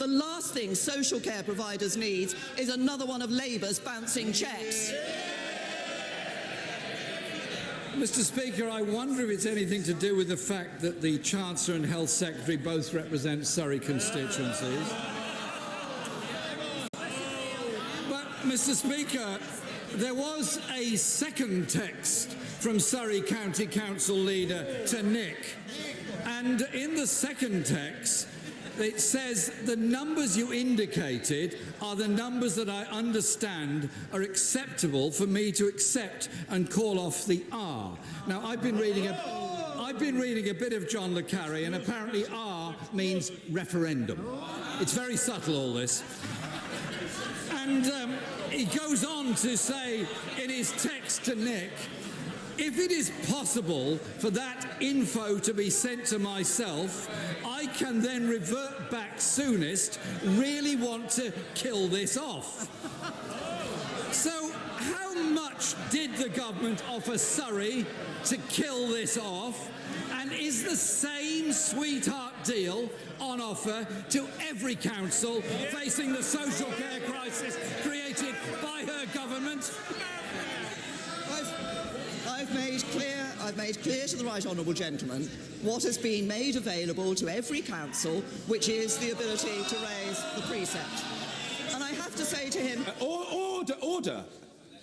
The last thing social care providers need is another one of Labour's bouncing cheques. Mr. Speaker, I wonder if it's anything to do with the fact that the Chancellor and Health Secretary both represent Surrey constituencies. But, Mr. Speaker, there was a second text from Surrey County Council leader to Nick, and in the second text it says the numbers you indicated are the numbers that I understand are acceptable for me to accept and call off the R. Now, I've been reading a bit of John le Carre, and apparently R means referendum. It's very subtle, all this. And he goes on to say in his text to Nick, if it is possible for that info to be sent to myself, I can then revert back soonest. Really want to kill this off. So how much did the government offer Surrey to kill this off? And is the same sweetheart deal on offer to every council facing the social care crisis created by her government? I've made clear to the right honourable gentleman what has been made available to every council, which is the ability to raise the precept. And I have to say to him... Order!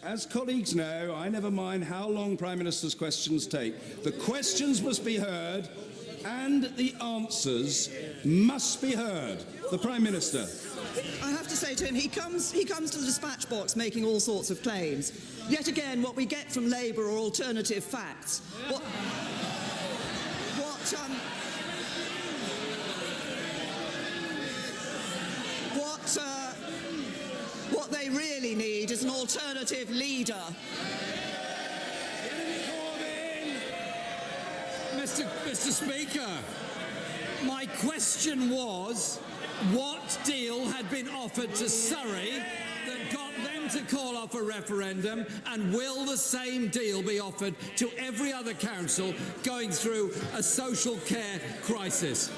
As colleagues know, I never mind how long Prime Minister's questions take. The questions must be heard and the answers must be heard. The Prime Minister. I have to say to him, he comes to the dispatch box making all sorts of claims. Yet again, what we get from Labour are alternative facts. What they really need is an alternative leader. Mr. Speaker, my question was, what deal had been offered to Surrey that got them to call off a referendum, and will the same deal be offered to every other council going through a social care crisis?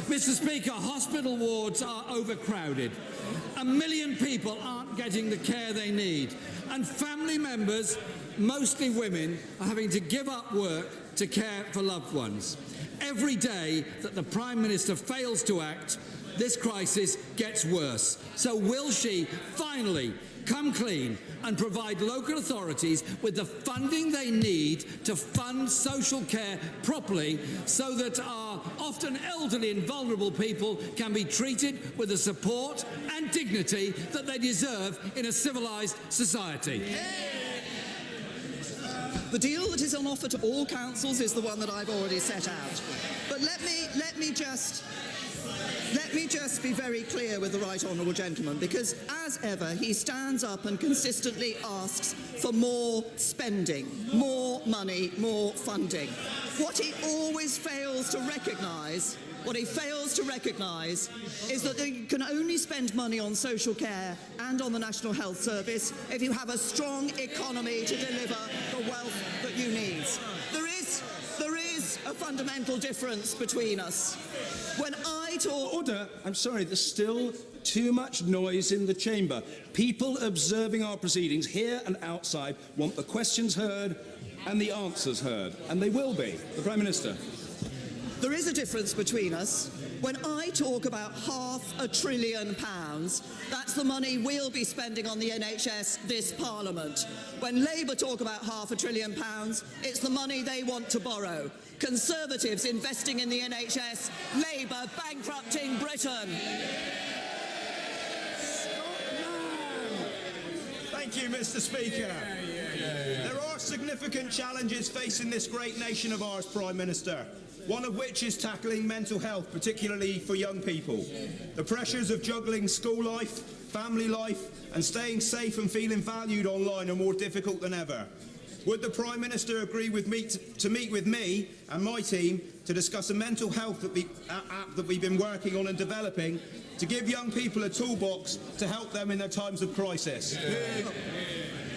Mr. Speaker, hospital wards are overcrowded. 1 million people aren't getting the care they need, and family members, mostly women, are having to give up work to care for loved ones. Every day that the Prime Minister fails to act, this crisis gets worse. So will she finally come clean and provide local authorities with the funding they need to fund social care properly, so that our often elderly and vulnerable people can be treated with the support and dignity that they deserve in a civilised society? The deal that is on offer to all councils is the one that I've already set out. But let me just be very clear with the right honourable gentleman, because as ever he stands up and consistently asks for more spending, more money, more funding. What he always fails to recognise is that you can only spend money on social care and on the National Health Service if you have a strong economy to deliver the wealth that you need. There is a fundamental difference between us. When I talk... Order! I'm sorry, there's still too much noise in the chamber. People observing our proceedings here and outside want the questions heard and the answers heard, and they will be. The Prime Minister. There is a difference between us. When I talk about £500 billion, that's the money we'll be spending on the NHS this Parliament. When Labour talk about £500 billion, it's the money they want to borrow. Conservatives investing in the NHS, Labour bankrupting Britain. Thank you, Mr. Speaker. There are significant challenges facing this great nation of ours, Prime Minister, one of which is tackling mental health, particularly for young people. The pressures of juggling school life, family life, and staying safe and feeling valued online are more difficult than ever. Would the Prime Minister agree with me to meet with me and my team to discuss a mental health app that we've been working on and developing to give young people a toolbox to help them in their times of crisis?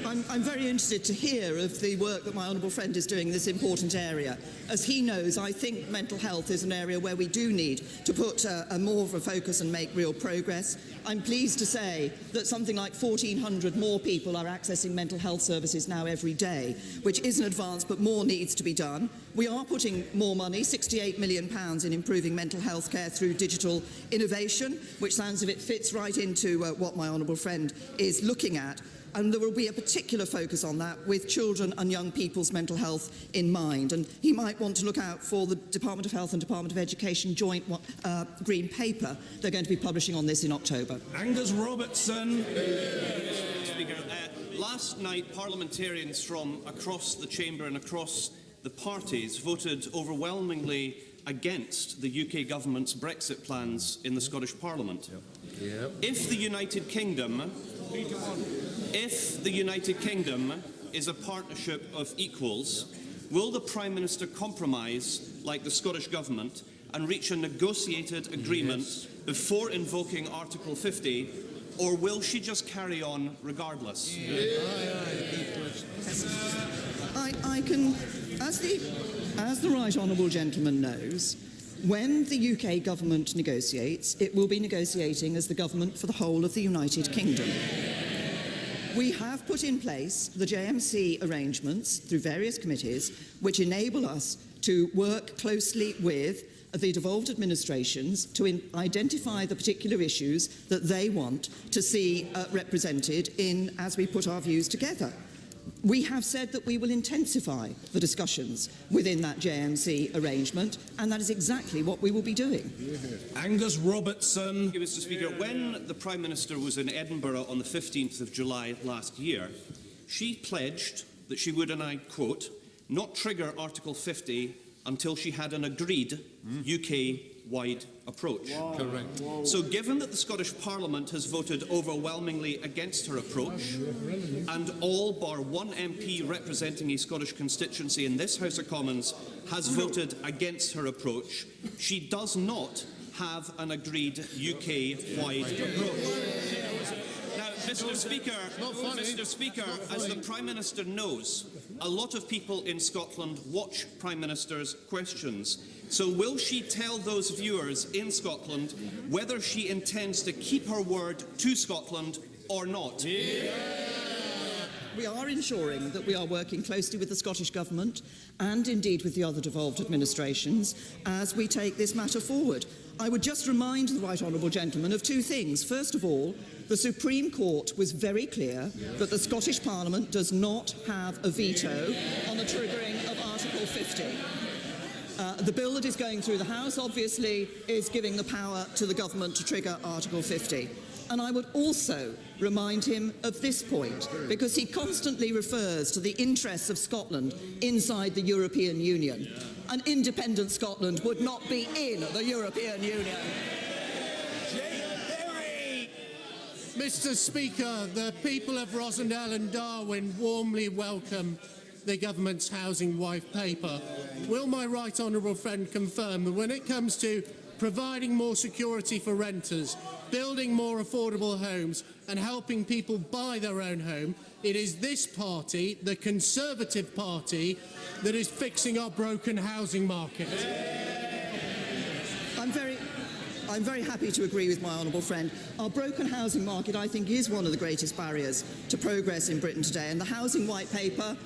I'm very interested to hear of the work that my honourable friend is doing in this important area. As he knows, I think mental health is an area where we do need to put more of a focus and make real progress. I'm pleased to say that something like 1,400 more people are accessing mental health services now every day, which is an advance, but more needs to be done. We are putting more money, £68 million, in improving mental health care through digital innovation, which sounds as if it fits right into what my honourable friend is looking at. And there will be a particular focus on that with children and young people's mental health in mind. And he might want to look out for the Department of Health and Department of Education joint green paper they're going to be publishing on this in October. Angus Robertson. Speaker, last night parliamentarians from across the chamber and across the parties voted overwhelmingly against the UK government's Brexit plans in the Scottish Parliament. If the United Kingdom is a partnership of equals, will the Prime Minister compromise like the Scottish Government and reach a negotiated agreement before invoking Article 50, or will she just carry on regardless? I can, as the right honourable gentleman knows, when the UK government negotiates, it will be negotiating as the government for the whole of the United Kingdom. We have put in place the JMC arrangements through various committees which enable us to work closely with the devolved administrations to identify the particular issues that they want to see represented in as we put our views together. We have said that we will intensify the discussions within that JMC arrangement, and that is exactly what we will be doing. Angus Robertson. Mr. Speaker, when the Prime Minister was in Edinburgh on the 15th of July last year, she pledged that she would, and I quote, not trigger Article 50 until she had an agreed UK-wide approach. Correct. So given that the Scottish Parliament has voted overwhelmingly against her approach, and all bar one MP representing a Scottish constituency in this House of Commons has voted against her approach, she does not have an agreed UK-wide approach. Now, Mr. Speaker, as the Prime Minister knows, a lot of people in Scotland watch Prime Minister's questions. So will she tell those viewers in Scotland whether she intends to keep her word to Scotland or not? We are ensuring that we are working closely with the Scottish Government and indeed with the other devolved administrations as we take this matter forward. I would just remind the right honourable gentleman of two things. First of all, the Supreme Court was very clear that the Scottish Parliament does not have a veto on the triggering of Article 50. The bill that is going through the House, obviously, is giving the power to the government to trigger Article 50. And I would also remind him of this point, because he constantly refers to the interests of Scotland inside the European Union. An independent Scotland would not be in the European Union. Mr. Speaker, the people of Rossendale and Darwin warmly welcome the government's housing white paper. Will my right honourable friend confirm that when it comes to providing more security for renters, building more affordable homes and helping people buy their own home, it is this party, the Conservative Party, that is fixing our broken housing market? I'm very happy to agree with my honourable friend. Our broken housing market, I think, is one of the greatest barriers to progress in Britain today. And the housing white paper,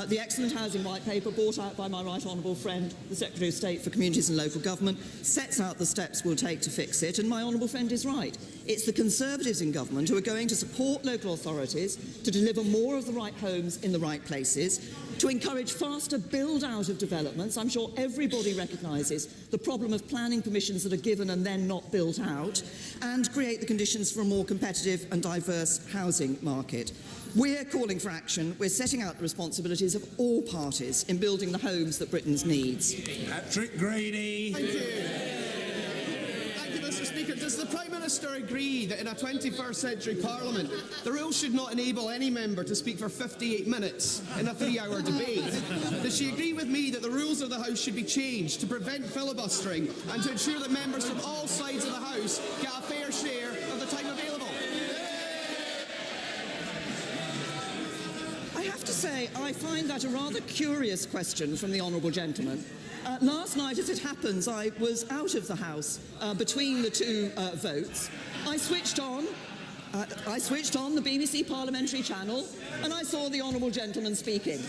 the excellent housing white paper brought out by my right honourable friend, the Secretary of State for Communities and Local Government, sets out the steps we'll take to fix it. And my honourable friend is right. It's the Conservatives in government who are going to support local authorities to deliver more of the right homes in the right places, to encourage faster build-out of developments. I'm sure everybody recognises the problem of planning permissions that are given and then not built out, and create the conditions for a more competitive and diverse housing market. We're calling for action. We're setting out the responsibilities of all parties in building the homes that Britain needs. Patrick Grady. Thank you. Thank you, Mr. Speaker. Does the Prime Minister agree that in a 21st century Parliament, the rules should not enable any member to speak for 58 minutes in a 3-hour debate? Does she agree with me that the rules of the House should be changed to prevent filibustering and to ensure that members from all sides of the House get a fair share of the time available? say, I find that a rather curious question from the honourable gentleman. Last night, as it happens, I was out of the House between the two votes. I switched on the BBC parliamentary channel and I saw the honourable gentleman speaking.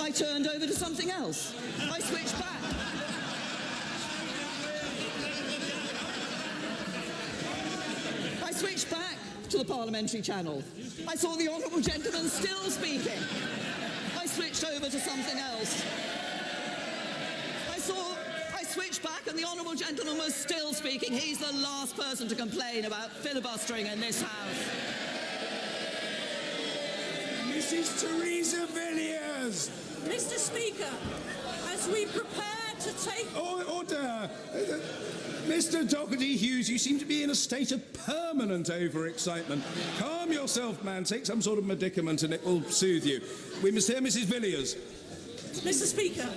I turned over to something else. I switched back. I switched back to the parliamentary channel. I saw the honourable gentleman still speaking. I switched over to something else. I switched back and the honourable gentleman was still speaking. He's the last person to complain about filibustering in this House. Mrs. Theresa Villiers! Mr. Speaker, as we prepare to take... Order! Mr. Doherty Hughes, you seem to be in a state of permanent overexcitement. Calm yourself, man. Take some sort of medicament and it will soothe you. We must hear Mrs. Villiers. Mr. Speaker,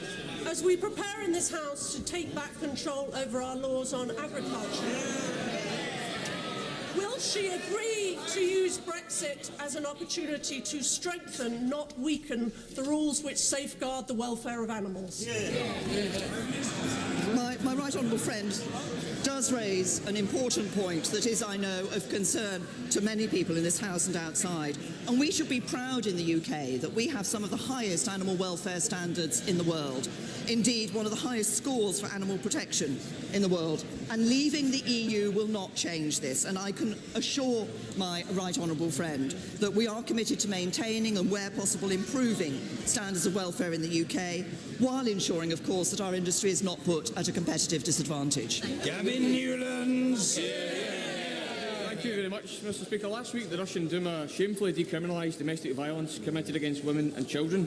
as we prepare in this House to take back control over our laws on agriculture, will she agree to use Brexit as an opportunity to strengthen, not weaken, the rules which safeguard the welfare of animals? My right honourable friend does raise an important point that is, I know, of concern to many people in this House and outside. And we should be proud in the UK that we have some of the highest animal welfare standards in the world. Indeed, one of the highest scores for animal protection in the world. And leaving the EU will not change this. And I can assure my right honourable friend that we are committed to maintaining and, where possible, improving standards of welfare in the UK, while ensuring, of course, that our industry is not put at a competitive disadvantage. Gavin Newlands! Thank you very much, Mr. Speaker. Last week, the Russian Duma shamefully decriminalised domestic violence committed against women and children.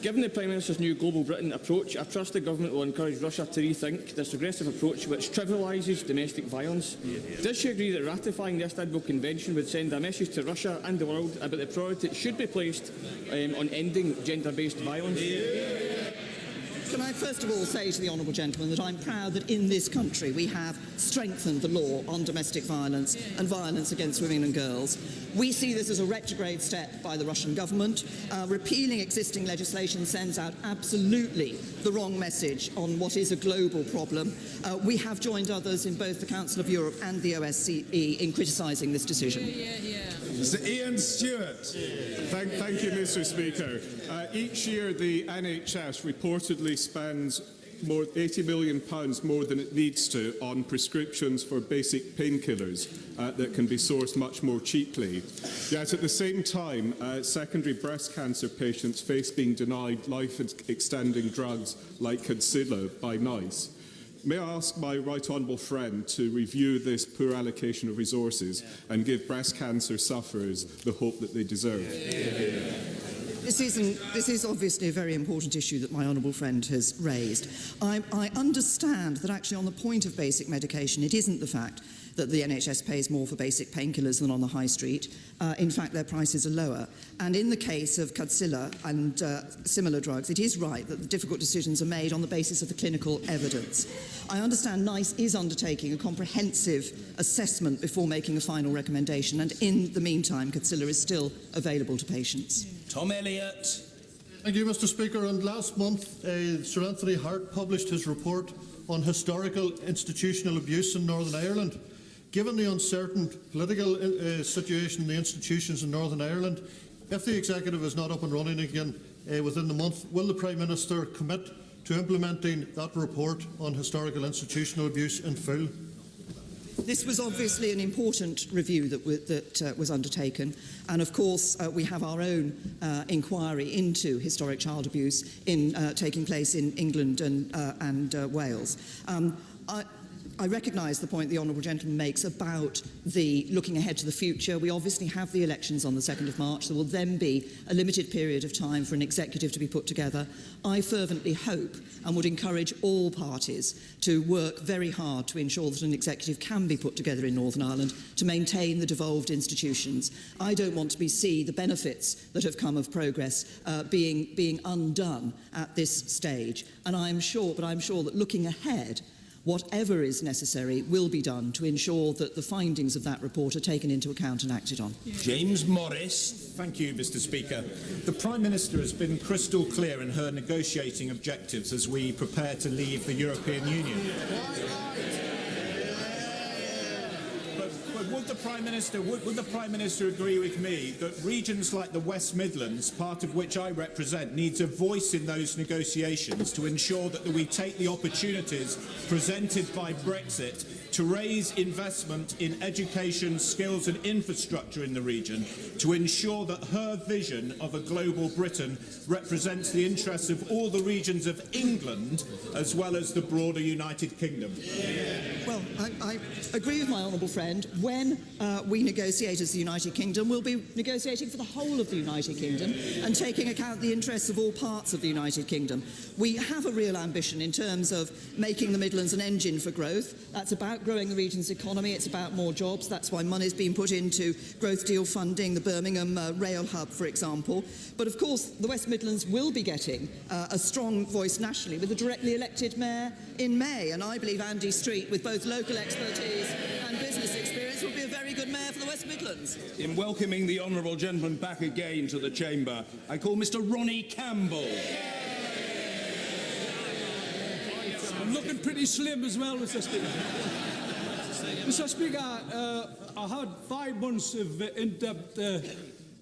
Given the Prime Minister's new Global Britain approach, I trust the government will encourage Russia to rethink this regressive approach which trivialises domestic violence. Does she agree that ratifying the Istanbul Convention would send a message to Russia and the world about the priority that should be placed on ending gender-based violence? Can I first of all say to the honourable gentleman that I'm proud that in this country we have strengthened the law on domestic violence and violence against women and girls. We see this as a retrograde step by the Russian government. Repealing existing legislation sends out absolutely the wrong message on what is a global problem. We have joined others in both the Council of Europe and the OSCE in criticising this decision. Mr. Ian Stewart. Thank you, Mr. Speaker. Each year the NHS reportedly spends £80 million more than it needs to on prescriptions for basic painkillers that can be sourced much more cheaply. Yet at the same time, secondary breast cancer patients face being denied life-extending drugs like Kadcyla by NICE. May I ask my right honourable friend to review this poor allocation of resources and give breast cancer sufferers the hope that they deserve? This is obviously a very important issue that my honourable friend has raised. I understand that actually on the point of basic medication, it isn't the fact that the NHS pays more for basic painkillers than on the high street. In fact, their prices are lower. And in the case of Kadcyla and similar drugs, it is right that the difficult decisions are made on the basis of the clinical evidence. I understand NICE is undertaking a comprehensive assessment before making a final recommendation, and in the meantime, Kadcyla is still available to patients. Tom Elliott. Thank you, Mr. Speaker. And last month, Sir Anthony Hart published his report on historical institutional abuse in Northern Ireland. Given the uncertain political situation in the institutions in Northern Ireland, if the Executive is not up and running again within the month, will the Prime Minister commit to implementing that report on historical institutional abuse in full? This was obviously an important review that was undertaken, and of course we have our own inquiry into historic child abuse taking place in England and Wales. I recognise the point the honourable gentleman makes about the looking ahead to the future. We obviously have the elections on the 2nd of March. There will then be a limited period of time for an executive to be put together. I fervently hope and would encourage all parties to work very hard to ensure that an executive can be put together in Northern Ireland to maintain the devolved institutions. I don't want to see the benefits that have come of progress being undone at this stage. And I'm sure that looking ahead, whatever is necessary will be done to ensure that the findings of that report are taken into account and acted on. James Morris. Thank you, Mr. Speaker. The Prime Minister has been crystal clear in her negotiating objectives as we prepare to leave the European Union. But would the Prime Minister agree with me that regions like the West Midlands, part of which I represent, needs a voice in those negotiations to ensure that we take the opportunities presented by Brexit to raise investment in education, skills and infrastructure in the region, to ensure that her vision of a global Britain represents the interests of all the regions of England as well as the broader United Kingdom? Well, I agree with my honourable friend. When we negotiate as the United Kingdom, we'll be negotiating for the whole of the United Kingdom and taking account the interests of all parts of the United Kingdom. We have a real ambition in terms of making the Midlands an engine for growth. That's about growing the region's economy. It's about more jobs. That's why money's been put into growth deal funding, the Birmingham rail hub, for example. But of course, the West Midlands will be getting a strong voice nationally with a directly elected mayor in May. And I believe Andy Street, with both local expertise and business experience, will be a very good mayor for the West Midlands. In welcoming the honourable gentleman back again to the chamber, I call Mr. Ronnie Campbell. I'm looking pretty slim as well, Mr. Speaker. Mr. Speaker, I had 5 months of in-depth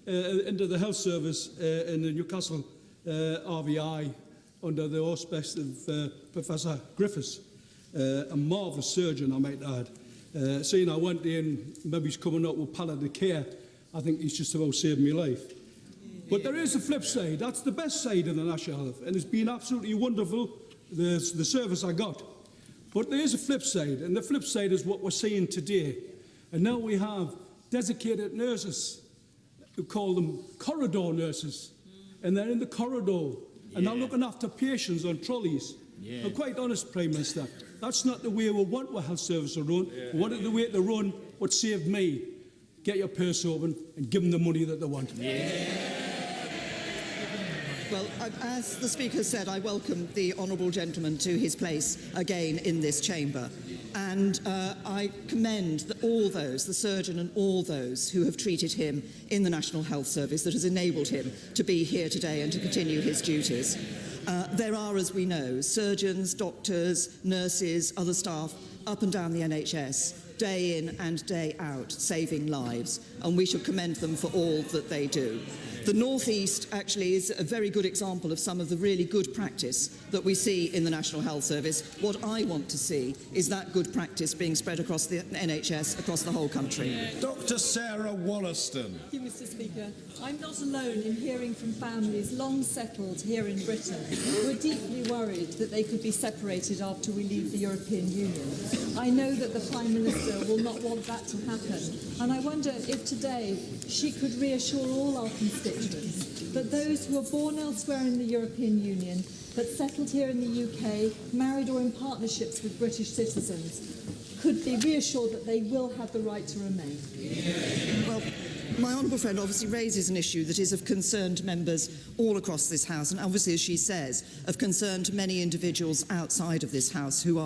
into the health service in the Newcastle RVI under the auspices of Professor Griffiths, a marvellous surgeon, I might add. Seeing I went in, maybe he's coming up with palliative care, I think he's just about saved my life. But there is a flip side. That's the best side of the National Health, and it's been absolutely wonderful, the service I got. But there is a flip side, and the flip side is what we're seeing today. And now we have designated nurses, who call them corridor nurses, and they're in the corridor, and they're looking after patients on trolleys. I'm quite honest, Prime Minister, that's not the way we want our health service to run. We want it the way to run what saved me. Get your purse open and give them the money that they want. Well, as the Speaker said, I welcome the honourable gentleman to his place again in this chamber. And I commend all those, the surgeon and all those who have treated him in the National Health Service that has enabled him to be here today and to continue his duties. There are, as we know, surgeons, doctors, nurses, other staff up and down the NHS, day in and day out, saving lives, and we should commend them for all that they do. The North East actually is a very good example of some of the really good practice that we see in the National Health Service. What I want to see is that good practice being spread across the NHS, across the whole country. Dr. Sarah Wollaston. Thank you, Mr. Speaker. I'm not alone in hearing from families long settled here in Britain who are deeply worried that they could be separated after we leave the European Union. I know that the Prime Minister will not want that to happen, and I wonder if today she could reassure all our constituents that those who are born elsewhere in the European Union but settled here in the UK, married or in partnerships with British citizens, could be reassured that they will have the right to remain. Well, my honourable friend obviously raises an issue that is of concern to members all across this House, and obviously, as she says, of concern to many individuals outside of this House who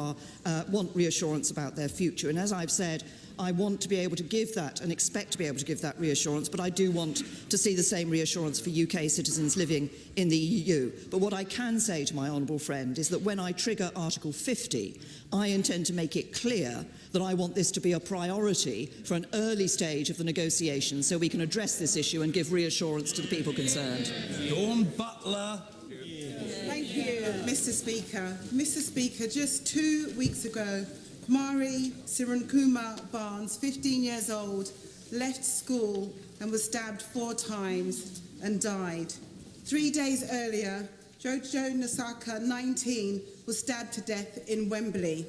want reassurance about their future. And as I've said, I want to be able to give that and expect to be able to give that reassurance, but I do want to see the same reassurance for UK citizens living in the EU. But what I can say to my honourable friend is that when I trigger Article 50, I intend to make it clear that I want this to be a priority for an early stage of the negotiations so we can address this issue and give reassurance to the people concerned. Dawn Butler. Thank you, Mr. Speaker. Mr. Speaker, just 2 weeks ago, Mari Sirankumar Barnes, 15 years old, left school and was stabbed 4 times and died. 3 days earlier, Jojo Nasaka, 19, was stabbed to death in Wembley.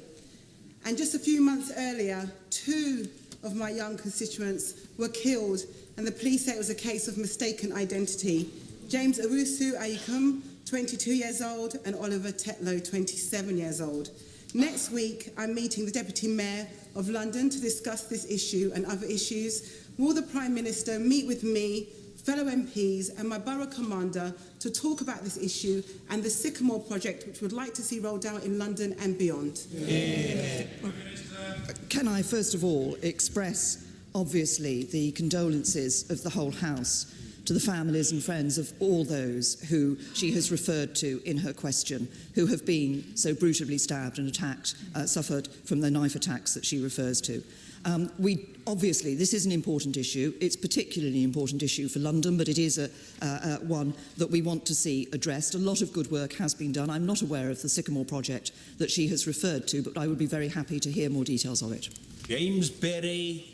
And just a few months earlier, 2 of my young constituents were killed, and the police say it was a case of mistaken identity. James Owusu Ayikum, 22 years old, and Oliver Tetlow, 27 years old. Next week, I'm meeting the Deputy Mayor of London to discuss this issue and other issues. Will the Prime Minister meet with me fellow MPs and my borough commander to talk about this issue and the Sycamore project, which we'd like to see rolled out in London and beyond. Can I first of all express, obviously, the condolences of the whole House to the families and friends of all those who she has referred to in her question, who have been so brutally stabbed and attacked, suffered from the knife attacks that she refers to. Obviously, this is an important issue. It's particularly an important issue for London, but it is one that we want to see addressed. A lot of good work has been done. I'm not aware of the Sycamore project that she has referred to, but I would be very happy to hear more details of it. James Berry.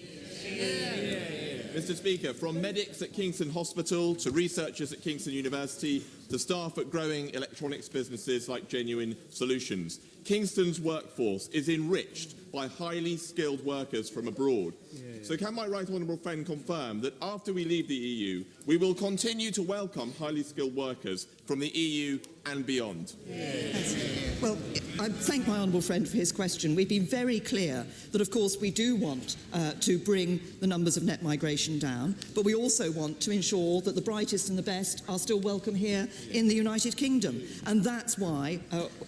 Mr. Speaker, from medics at Kingston Hospital to researchers at Kingston University to staff at growing electronics businesses like Genuine Solutions, Kingston's workforce is enriched by highly skilled workers from abroad. So can my right honourable friend confirm that after we leave the EU, we will continue to welcome highly skilled workers from the EU and beyond? Well, I thank my honourable friend for his question. We've been very clear that, of course, we do want to bring the numbers of net migration down, but we also want to ensure that the brightest and the best are still welcome here in the United Kingdom. And that's why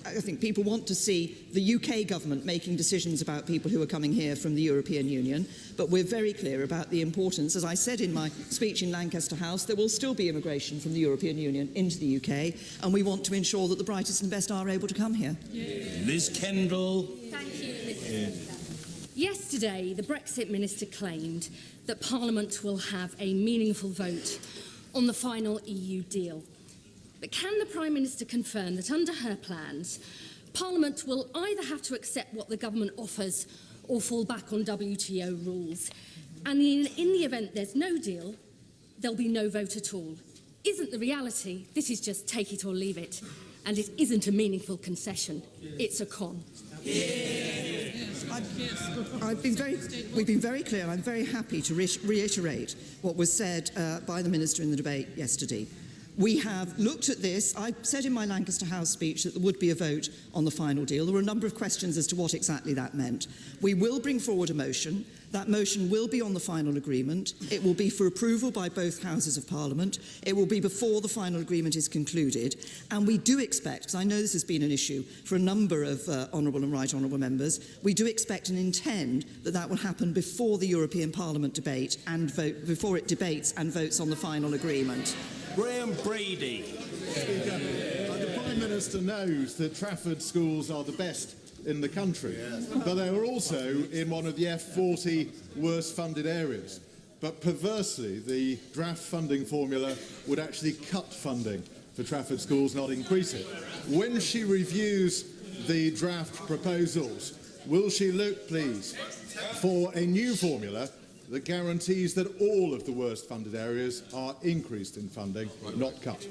I think people want to see the UK government making decisions about people who are coming here from the European Union. But we're very clear about the importance. As I said in my speech in Lancaster House, there will still be immigration from the European Union into the UK, and we want to ensure that the brightest and best are able to come here. Liz Kendall. Thank you, Mr. Speaker. Yesterday, the Brexit Minister claimed that Parliament will have a meaningful vote on the final EU deal. But can the Prime Minister confirm that under her plans, Parliament will either have to accept what the government offers or fall back on WTO rules? And in the event there's no deal, there'll be no vote at all. Isn't the reality this is just take it or leave it? And it isn't a meaningful concession. It's a con. We've been very clear. I'm very happy to reiterate what was said by the Minister in the debate yesterday. We have looked at this. I said in my Lancaster House speech that there would be a vote on the final deal. There were a number of questions as to what exactly that meant. We will bring forward a motion. That motion will be on the final agreement. It will be for approval by both Houses of Parliament. It will be before the final agreement is concluded. And we do expect, because I know this has been an issue for a number of honourable and right honourable members, we do expect and intend that that will happen before the European Parliament debate and vote, before it debates and votes on the final agreement. Graham Brady. Speaker, the Prime Minister knows that Trafford schools are the best in the country, but they are also in one of the F40 worst funded areas. But perversely, the draft funding formula would actually cut funding for Trafford schools, not increase it. When she reviews the draft proposals, will she look, please, for a new formula that guarantees that all of the worst funded areas are increased in funding, not cut?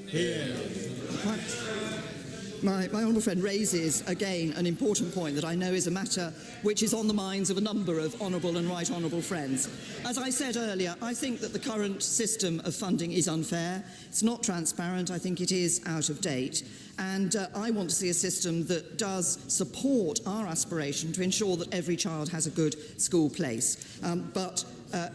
My honourable friend raises again an important point that I know is a matter which is on the minds of a number of honourable and right honourable friends. As I said earlier, I think that the current system of funding is unfair. It's not transparent. I think it is out of date. And I want to see a system that does support our aspiration to ensure that every child has a good school place. But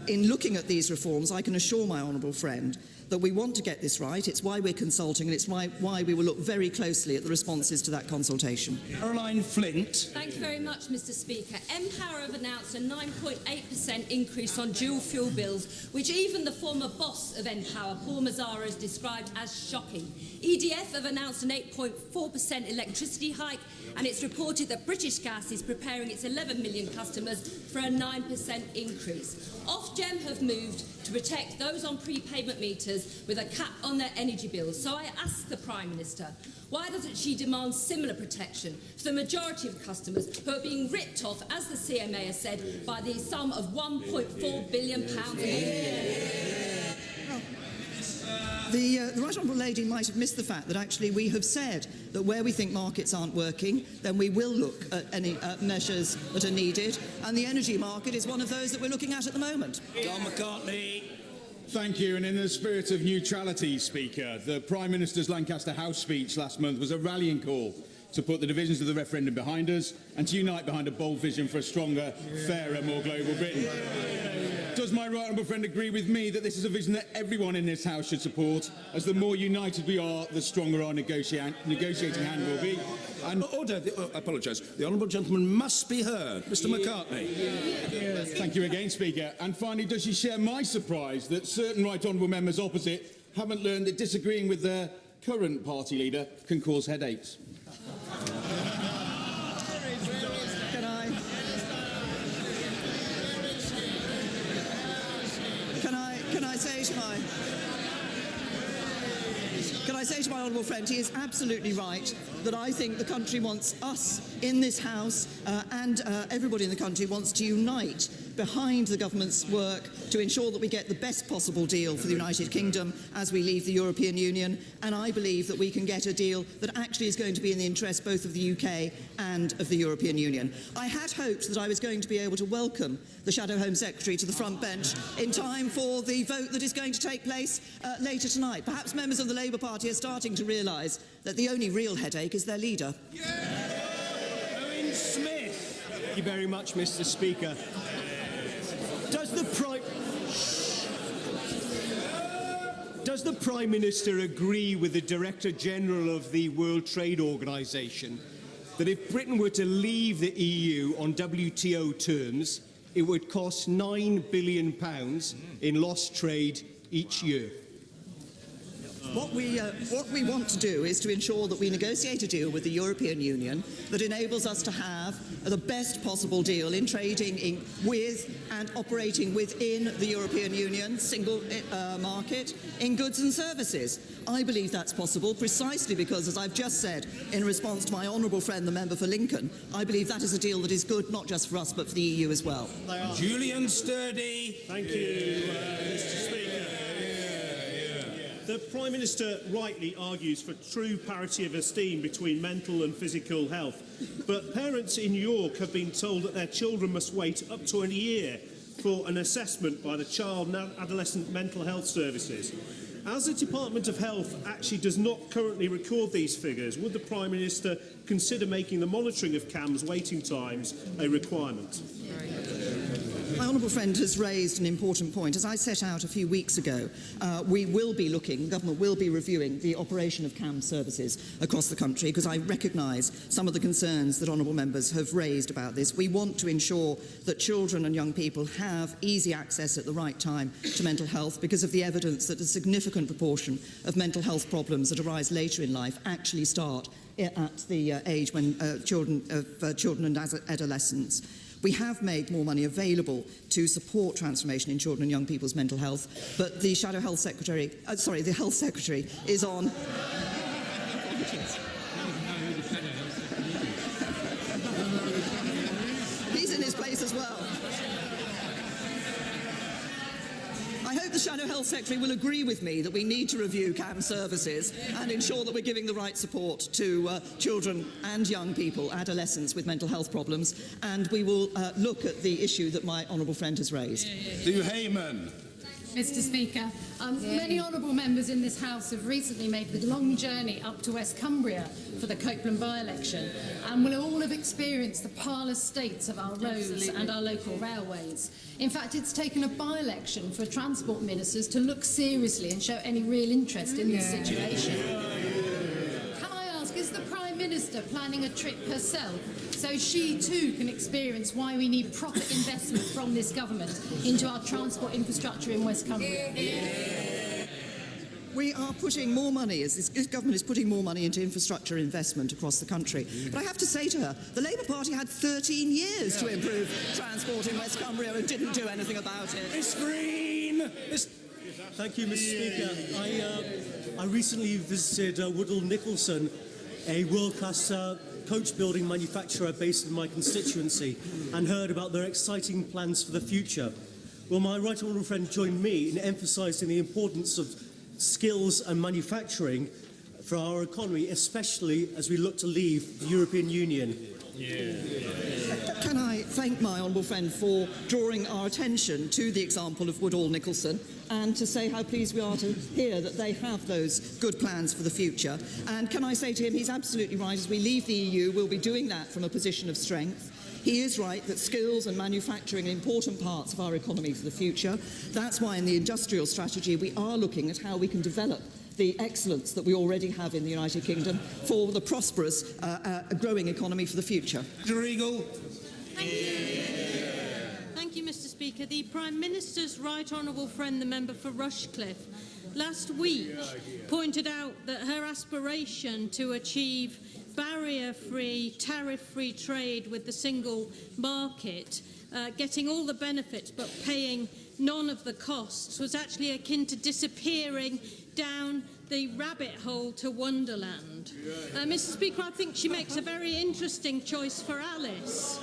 in looking at these reforms, I can assure my honourable friend that we want to get this right. It's why we're consulting, and it's why we will look very closely at the responses to that consultation. Caroline Flint. Thank you very much, Mr. Speaker. Empower have announced a 9.8% increase on dual fuel bills, which even the former boss of Empower, Paul Mazzara, has described as shocking. EDF have announced an 8.4% electricity hike, and it's reported that British Gas is preparing its 11 million customers for a 9% increase. Ofgem have moved to protect those on prepayment meters with a cap on their energy bills. So I ask the Prime Minister, why doesn't she demand similar protection for the majority of customers who are being ripped off, as the CMA has said, by the sum of £1.4 billion a year? The Right Honourable Lady might have missed the fact that actually we have said that where we think markets aren't working, then we will look at any measures that are needed, and the energy market is one of those that we're looking at the moment. John McCartney. Thank you, and in the spirit of neutrality, Speaker, the Prime Minister's Lancaster House speech last month was a rallying call to put the divisions of the referendum behind us and to unite behind a bold vision for a stronger, fairer, more global Britain. Does my right honourable friend agree with me that this is a vision that everyone in this House should support, as the more united we are, the stronger our negotiating hand will be? And order, I apologise. The honourable gentleman must be heard. Mr McCartney. Thank you again, Speaker. And finally, does she share my surprise that certain right honourable members opposite haven't learned that disagreeing with their current party leader can cause headaches? Can I say to my honourable friend, he is absolutely right that I think the country wants us in this House and everybody in the country wants to unite behind the government's work to ensure that we get the best possible deal for the United Kingdom as we leave the European Union, and I believe that we can get a deal that actually is going to be in the interest both of the UK and of the European Union. I had hoped that I was going to be able to welcome the Shadow Home Secretary to the front bench in time for the vote that is going to take place later tonight. Perhaps members of the Labour Party are starting to realise that the only real headache is their leader. Owen Smith. Thank you very much, Mr. Speaker. Does the Prime Minister agree with the Director General of the World Trade Organization that if Britain were to leave the EU on WTO terms, it would cost £9 billion in lost trade each year? What we want to do is to ensure that we negotiate a deal with the European Union that enables us to have the best possible deal in trading with and operating within the European Union single market in goods and services. I believe that's possible precisely because, as I've just said in response to my honourable friend, the member for Lincoln, I believe that is a deal that is good not just for us but for the EU as well. Julian Sturdy. Thank you, Mr. Speaker. The Prime Minister rightly argues for true parity of esteem between mental and physical health, but parents in York have been told that their children must wait up to a year for an assessment by the Child and Adolescent Mental Health Services. As the Department of Health actually does not currently record these figures, would the Prime Minister consider making the monitoring of CAM's waiting times a requirement? My honourable friend has raised an important point. As I set out a few weeks ago, we will be looking, the government will be reviewing the operation of CAM services across the country because I recognise some of the concerns that honourable members have raised about this. We want to ensure that children and young people have easy access at the right time to mental health because of the evidence that a significant proportion of mental health problems that arise later in life actually start at the age when children and adolescents. We have made more money available to support transformation in children and young people's mental health, but the Shadow Health Secretary, the Health Secretary is on. He's in his place as well. I hope the Shadow Health Secretary will agree with me that we need to review CAM services and ensure that we're giving the right support to children and young people, adolescents with mental health problems, and we will look at the issue that my honourable friend has raised. Sue Hayman. Mr. Speaker, many honourable members in this House have recently made the long journey up to West Cumbria for the Copeland by-election and will all have experienced the parlous states of our roads and our local railways. In fact, it's taken a by-election for transport ministers to look seriously and show any real interest in this situation. Can I ask, is the Prime Minister planning a trip herself so she too can experience why we need proper investment from this government into our transport infrastructure in West Cumbria? We are putting more money, as this government is putting more money into infrastructure investment across the country. But I have to say to her, the Labour Party had 13 years to improve transport in West Cumbria and didn't do anything about it. Miss Green! Thank you, Mr. Speaker. I recently visited Woodall Nicholson, a world-class coach building manufacturer based in my constituency, and heard about their exciting plans for the future. Well, my right honourable friend joined me in emphasising the importance of skills and manufacturing for our economy, especially as we look to leave the European Union. can I thank my honourable friend for drawing our attention to the example of Woodall Nicholson and to say how pleased we are to hear that they have those good plans for the future. And can I say to him, he's absolutely right, as we leave the EU, we'll be doing that from a position of strength. He is right that skills and manufacturing are important parts of our economy for the future. That's why in the industrial strategy we are looking at how we can develop the excellence that we already have in the United Kingdom for the prosperous, growing economy for the future. Regal. Thank you, Mr. Speaker. The Prime Minister's right honourable friend, the member for Rushcliffe, last week pointed out that her aspiration to achieve barrier-free, tariff-free trade with the single market, getting all the benefits but paying none of the costs, was actually akin to disappearing down the rabbit hole to Wonderland. Mr. Speaker, I think she makes a very interesting choice for Alice.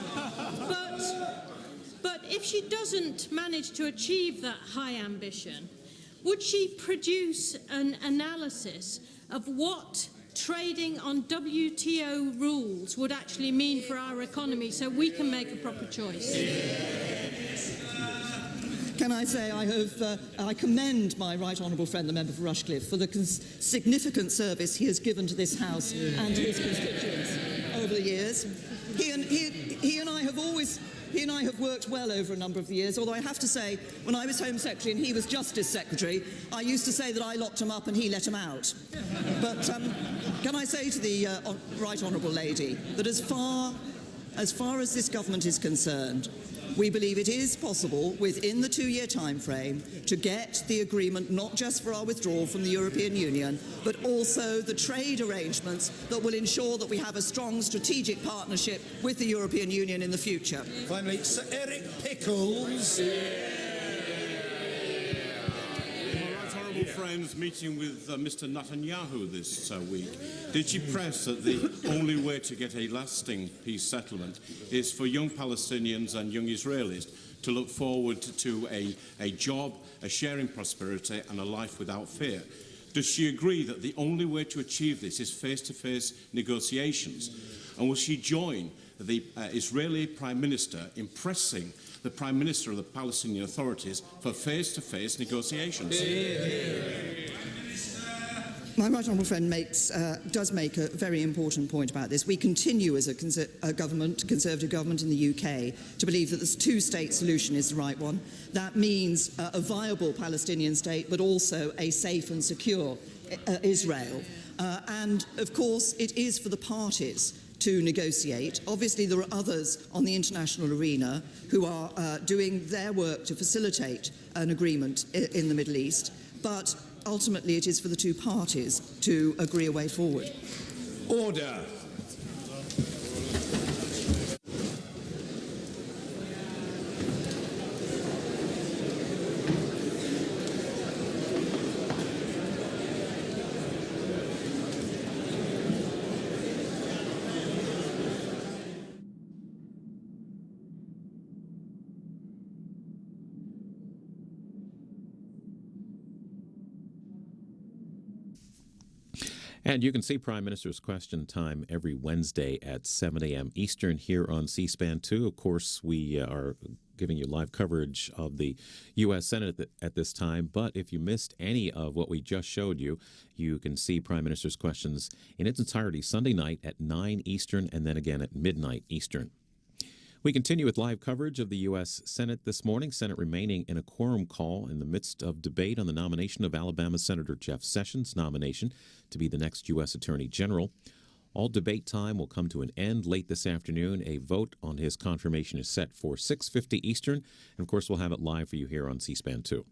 But if she doesn't manage to achieve that high ambition, would she produce an analysis of what trading on WTO rules would actually mean for our economy so we can make a proper choice? Can I say I commend my right honourable friend, the member for Rushcliffe, for the significant service he has given to this House and to his constituents over the years. He and I have worked well over a number of the years, although I have to say, when I was Home Secretary and he was Justice Secretary, I used to say that I locked him up and he let him out. But can I say to the right honourable lady that as far as this government is concerned, we believe it is possible within the 2-year time frame to get the agreement not just for our withdrawal from the European Union, but also the trade arrangements that will ensure that we have a strong strategic partnership with the European Union in the future. Finally, Sir Eric Pickles. Friends meeting with Mr. Netanyahu this week, did she press that the only way to get a lasting peace settlement is for young Palestinians and young Israelis to look forward to a job, a sharing prosperity and a life without fear? Does she agree that the only way to achieve this is face-to-face negotiations? And will she join the Israeli Prime Minister in pressing the Prime Minister of the Palestinian authorities for face-to-face negotiations? My right honourable friend does make a very important point about this. We continue as a Conservative government in the UK to believe that this two-state solution is the right one. That means a viable Palestinian state, but also a safe and secure Israel. And, of course, it is for the parties to negotiate. Obviously, there are others on the international arena who are doing their work to facilitate an agreement in the Middle East, but ultimately it is for the two parties to agree a way forward. Order. And you can see Prime Minister's Question Time every Wednesday at 7 a.m. Eastern here on C-SPAN 2. Of course, we are giving you live coverage of the U.S. Senate at this time. But if you missed any of what we just showed you, you can see Prime Minister's Questions in its entirety Sunday night at 9 Eastern and then again at midnight Eastern. We continue with live coverage of the U.S. Senate this morning. Senate remaining in a quorum call in the midst of debate on the nomination of Alabama Senator Jeff Sessions' nomination to be the next U.S. Attorney General. All debate time will come to an end late this afternoon. A vote on his confirmation is set for 6:50 Eastern. And, of course, we'll have it live for you here on C-SPAN 2.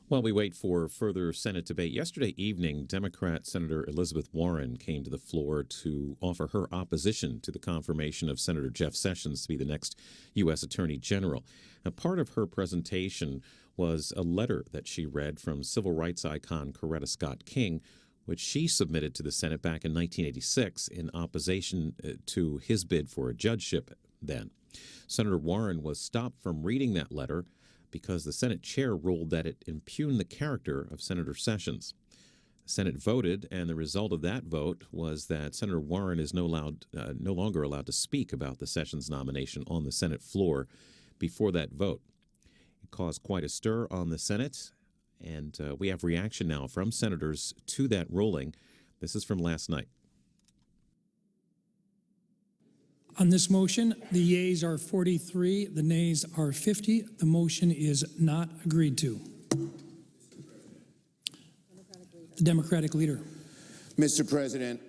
While we wait for further Senate debate, yesterday evening, Democrat Senator Elizabeth Warren came to the floor to offer her opposition to the confirmation of Senator Jeff Sessions to be the next U.S. Attorney General. Now, part of her presentation was a letter that she read from civil rights icon Coretta Scott King, which she submitted to the Senate back in 1986 in opposition to his bid for a judgeship then. Senator Warren was stopped from reading that letter because the Senate chair ruled that it impugned the character of Senator Sessions. The Senate voted, and the result of that vote was that Senator Warren is no longer allowed to speak about the Sessions nomination on the Senate floor before that vote. It caused quite a stir on the Senate, and we have reaction now from senators to that ruling. This is from last night. On this motion, the yeas are 43, the nays are 50. The motion is not agreed to. The Democratic leader. Mr. President,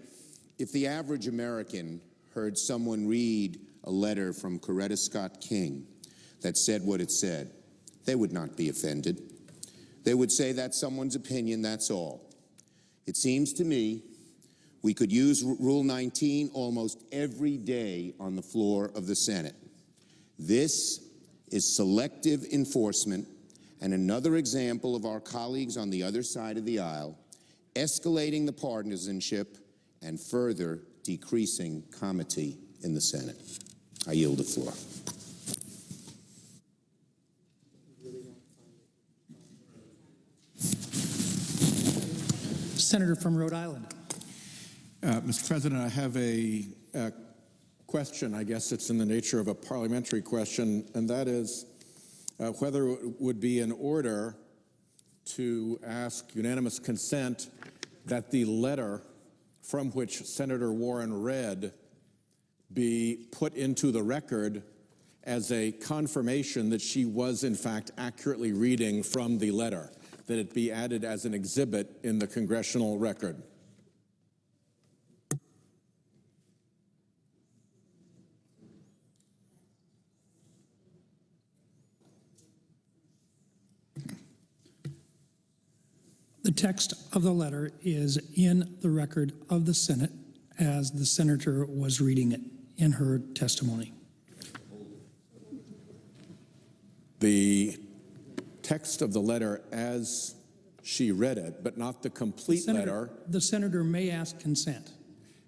if the average American heard someone read a letter from Coretta Scott King that said what it said, they would not be offended. They would say that's someone's opinion, that's all. It seems to me we could use Rule 19 almost every day on the floor of the Senate. This is selective enforcement and another example of our colleagues on the other side of the aisle escalating the partisanship and further decreasing comity in the Senate. I yield the floor. Senator from Rhode Island. Mr. President, I have a question. I guess it's in the nature of a parliamentary question, and that is whether it would be in order to ask unanimous consent that the letter from which Senator Warren read be put into the record as a confirmation that she was, in fact, accurately reading from the letter, that it be added as an exhibit in the congressional record. The text of the letter is in the record of the Senate as the senator was reading it in her testimony. The text of the letter as she read it, but not the complete letter. The senator may ask consent.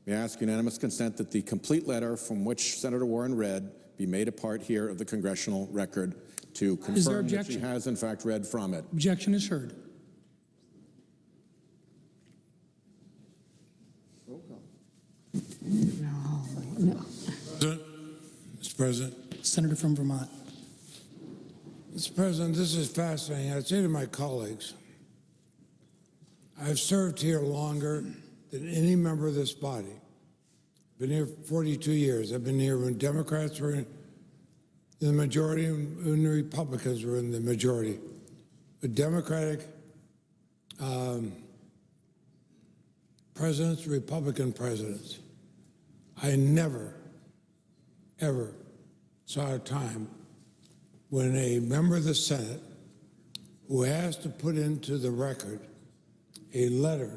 May I ask unanimous consent that the complete letter from which Senator Warren read be made a part here of the congressional record to confirm that she has, in fact, read from it. Objection is heard. No. Mr. President. Senator from Vermont. Mr. President, this is fascinating. I'd say to my colleagues, I've served here longer than any member of this body. Been here 42 years. I've been here when Democrats were in the majority and when the Republicans were in the majority. The Democratic presidents, Republican presidents. I never, ever saw a time when a member of the Senate who has to put into the record a letter,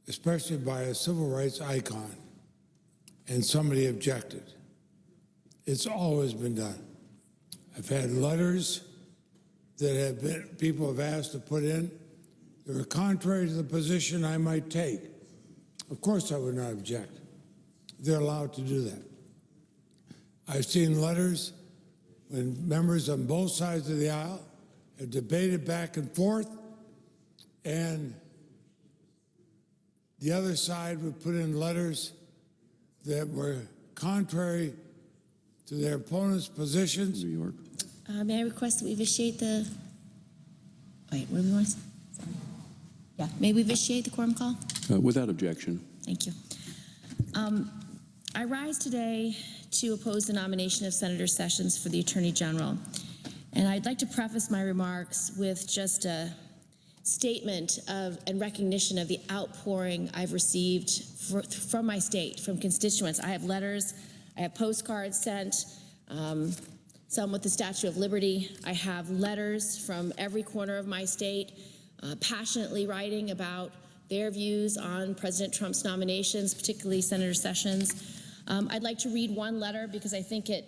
especially by a civil rights icon, and somebody objected. It's always been done. I've had letters that have been, people have asked to put in that were contrary to the position I might take. Of course I would not object. They're allowed to do that. I've seen letters when members on both sides of the aisle have debated back and forth, and the other side would put in letters that were contrary to their opponent's positions. New York. May I request that we vitiate the... Wait, what do we want to say? Sorry. Yeah, may we vitiate the quorum call? Without objection. Thank you. I rise today to oppose the nomination of Senator Sessions for the Attorney General. And I'd like to preface my remarks with just a statement of and recognition of the outpouring I've received from my state, from constituents. I have letters, I have postcards sent some with the Statue of Liberty. I have letters from every corner of my state passionately writing about their views on President Trump's nominations, particularly Senator Sessions. I'd like to read one letter because I think it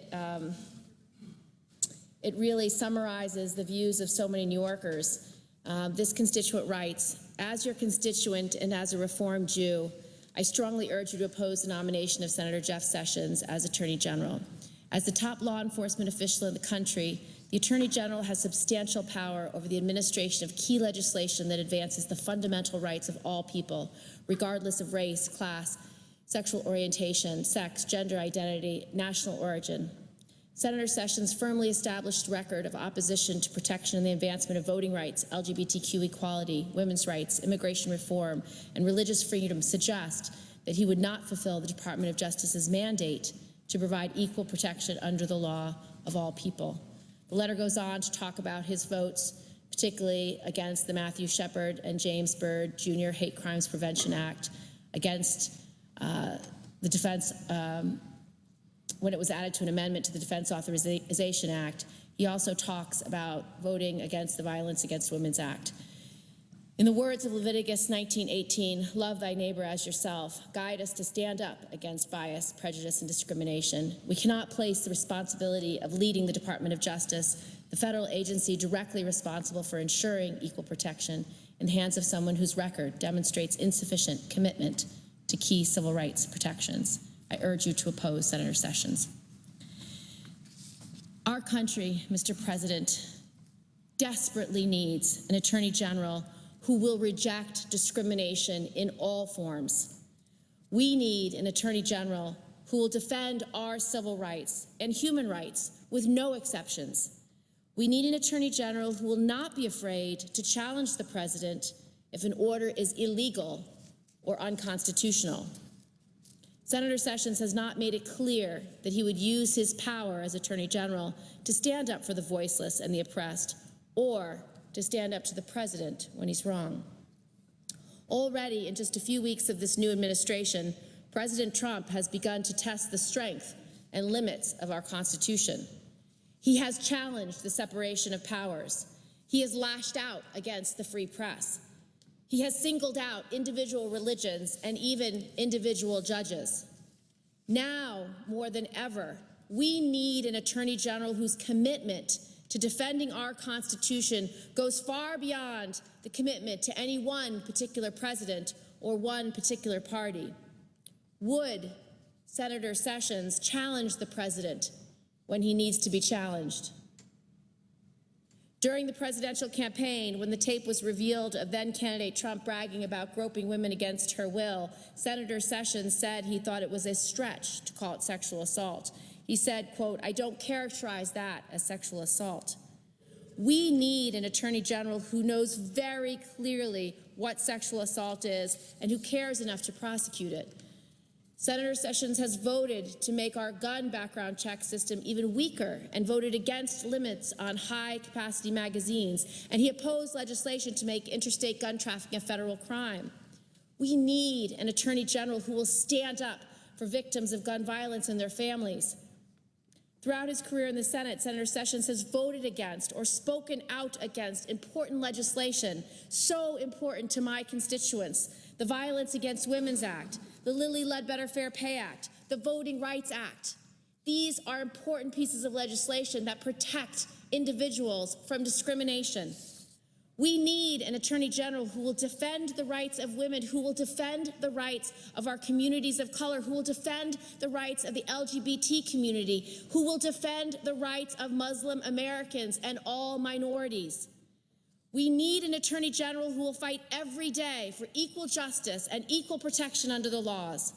really summarizes the views of so many New Yorkers. This constituent writes, "As your constituent and as a Reformed Jew, I strongly urge you to oppose the nomination of Senator Jeff Sessions as Attorney General. As the top law enforcement official in the country, the Attorney General has substantial power over the administration of key legislation that advances the fundamental rights of all people, regardless of race, class, sexual orientation, sex, gender identity, national origin. Senator Sessions' firmly established record of opposition to protection and the advancement of voting rights, LGBTQ equality, women's rights, immigration reform, and religious freedom suggest that he would not fulfill the Department of Justice's mandate to provide equal protection under the law of all people." The letter goes on to talk about his votes, particularly against the Matthew Shepard and James Byrd Jr. Hate Crimes Prevention Act, against the defense, when it was added to an amendment to the Defense Authorization Act. He also talks about voting against the Violence Against Women's Act. In the words of Leviticus 19:18, "Love thy neighbor as yourself," guide us to stand up against bias, prejudice, and discrimination. We cannot place the responsibility of leading the Department of Justice, the federal agency directly responsible for ensuring equal protection, in the hands of someone whose record demonstrates insufficient commitment to key civil rights protections. I urge you to oppose Senator Sessions. Our country, Mr. President, desperately needs an Attorney General who will reject discrimination in all forms. We need an Attorney General who will defend our civil rights and human rights with no exceptions. We need an Attorney General who will not be afraid to challenge the President if an order is illegal or unconstitutional. Senator Sessions has not made it clear that he would use his power as Attorney General to stand up for the voiceless and the oppressed, or to stand up to the President when he's wrong. Already, in just a few weeks of this new administration, President Trump has begun to test the strength and limits of our Constitution. He has challenged the separation of powers. He has lashed out against the free press. He has singled out individual religions and even individual judges. Now, more than ever, we need an Attorney General whose commitment to defending our Constitution goes far beyond the commitment to any one particular president or one particular party. Would Senator Sessions challenge the President when he needs to be challenged? During the presidential campaign, when the tape was revealed of then-candidate Trump bragging about groping women against her will, Senator Sessions said he thought it was a stretch to call it sexual assault. He said, quote, "I don't characterize that as sexual assault." We need an Attorney General who knows very clearly what sexual assault is and who cares enough to prosecute it. Senator Sessions has voted to make our gun background check system even weaker and voted against limits on high-capacity magazines, and he opposed legislation to make interstate gun trafficking a federal crime. We need an Attorney General who will stand up for victims of gun violence and their families. Throughout his career in the Senate, Senator Sessions has voted against or spoken out against important legislation so important to my constituents: the Violence Against Women's Act, the Lilly Ledbetter Fair Pay Act, the Voting Rights Act. These are important pieces of legislation that protect individuals from discrimination. We need an Attorney General who will defend the rights of women, who will defend the rights of our communities of color, who will defend the rights of the LGBT community, who will defend the rights of Muslim Americans and all minorities. We need an Attorney General who will fight every day for equal justice and equal protection under the laws.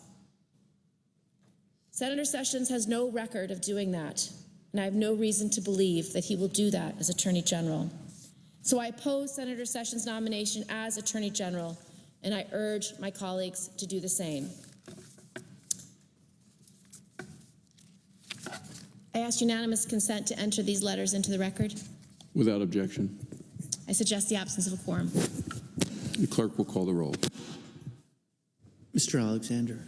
Senator Sessions has no record of doing that, and I have no reason to believe that he will do that as Attorney General. So I oppose Senator Sessions' nomination as Attorney General, and I urge my colleagues to do the same. I ask unanimous consent to enter these letters into the record. Without objection. I suggest the absence of a quorum. The clerk will call the roll. Mr. Alexander.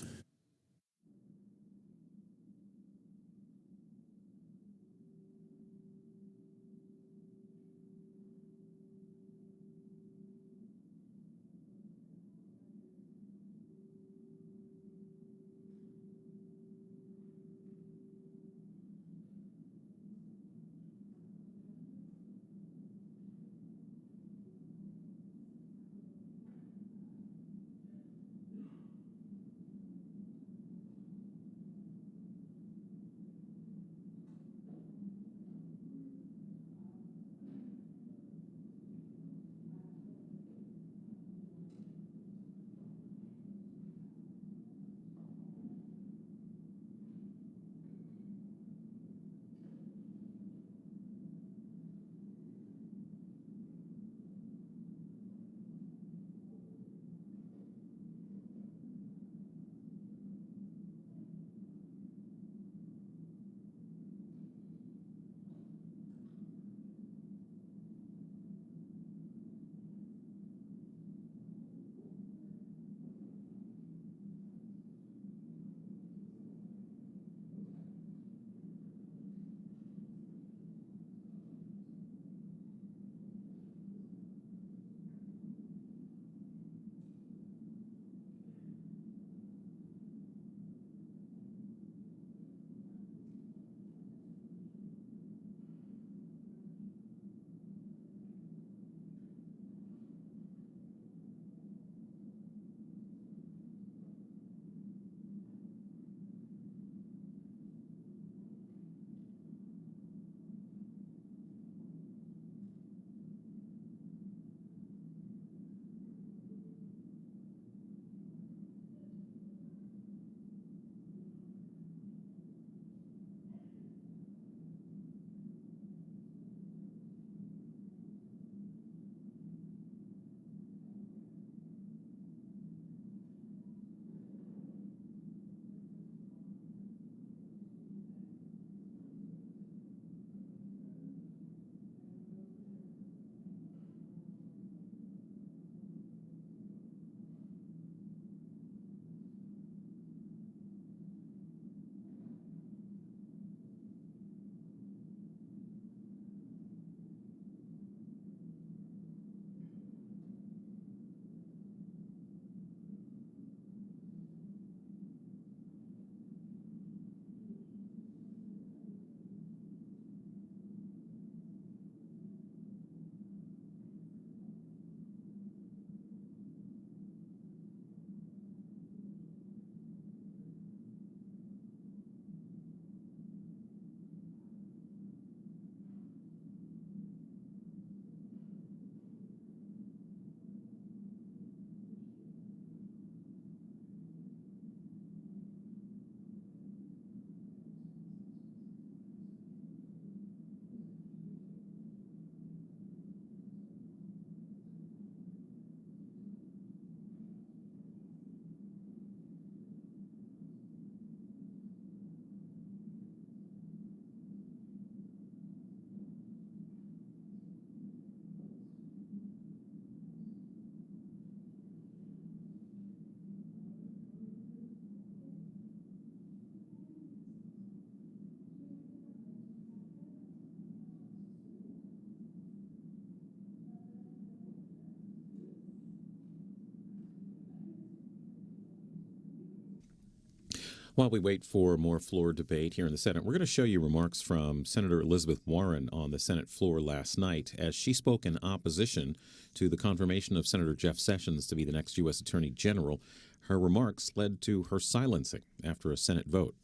While we wait for more floor debate here in the Senate, we're going to show you remarks from Senator Elizabeth Warren on the Senate floor last night as she spoke in opposition to the confirmation of Senator Jeff Sessions to be the next U.S. Attorney General. Her remarks led to her silencing after a Senate vote.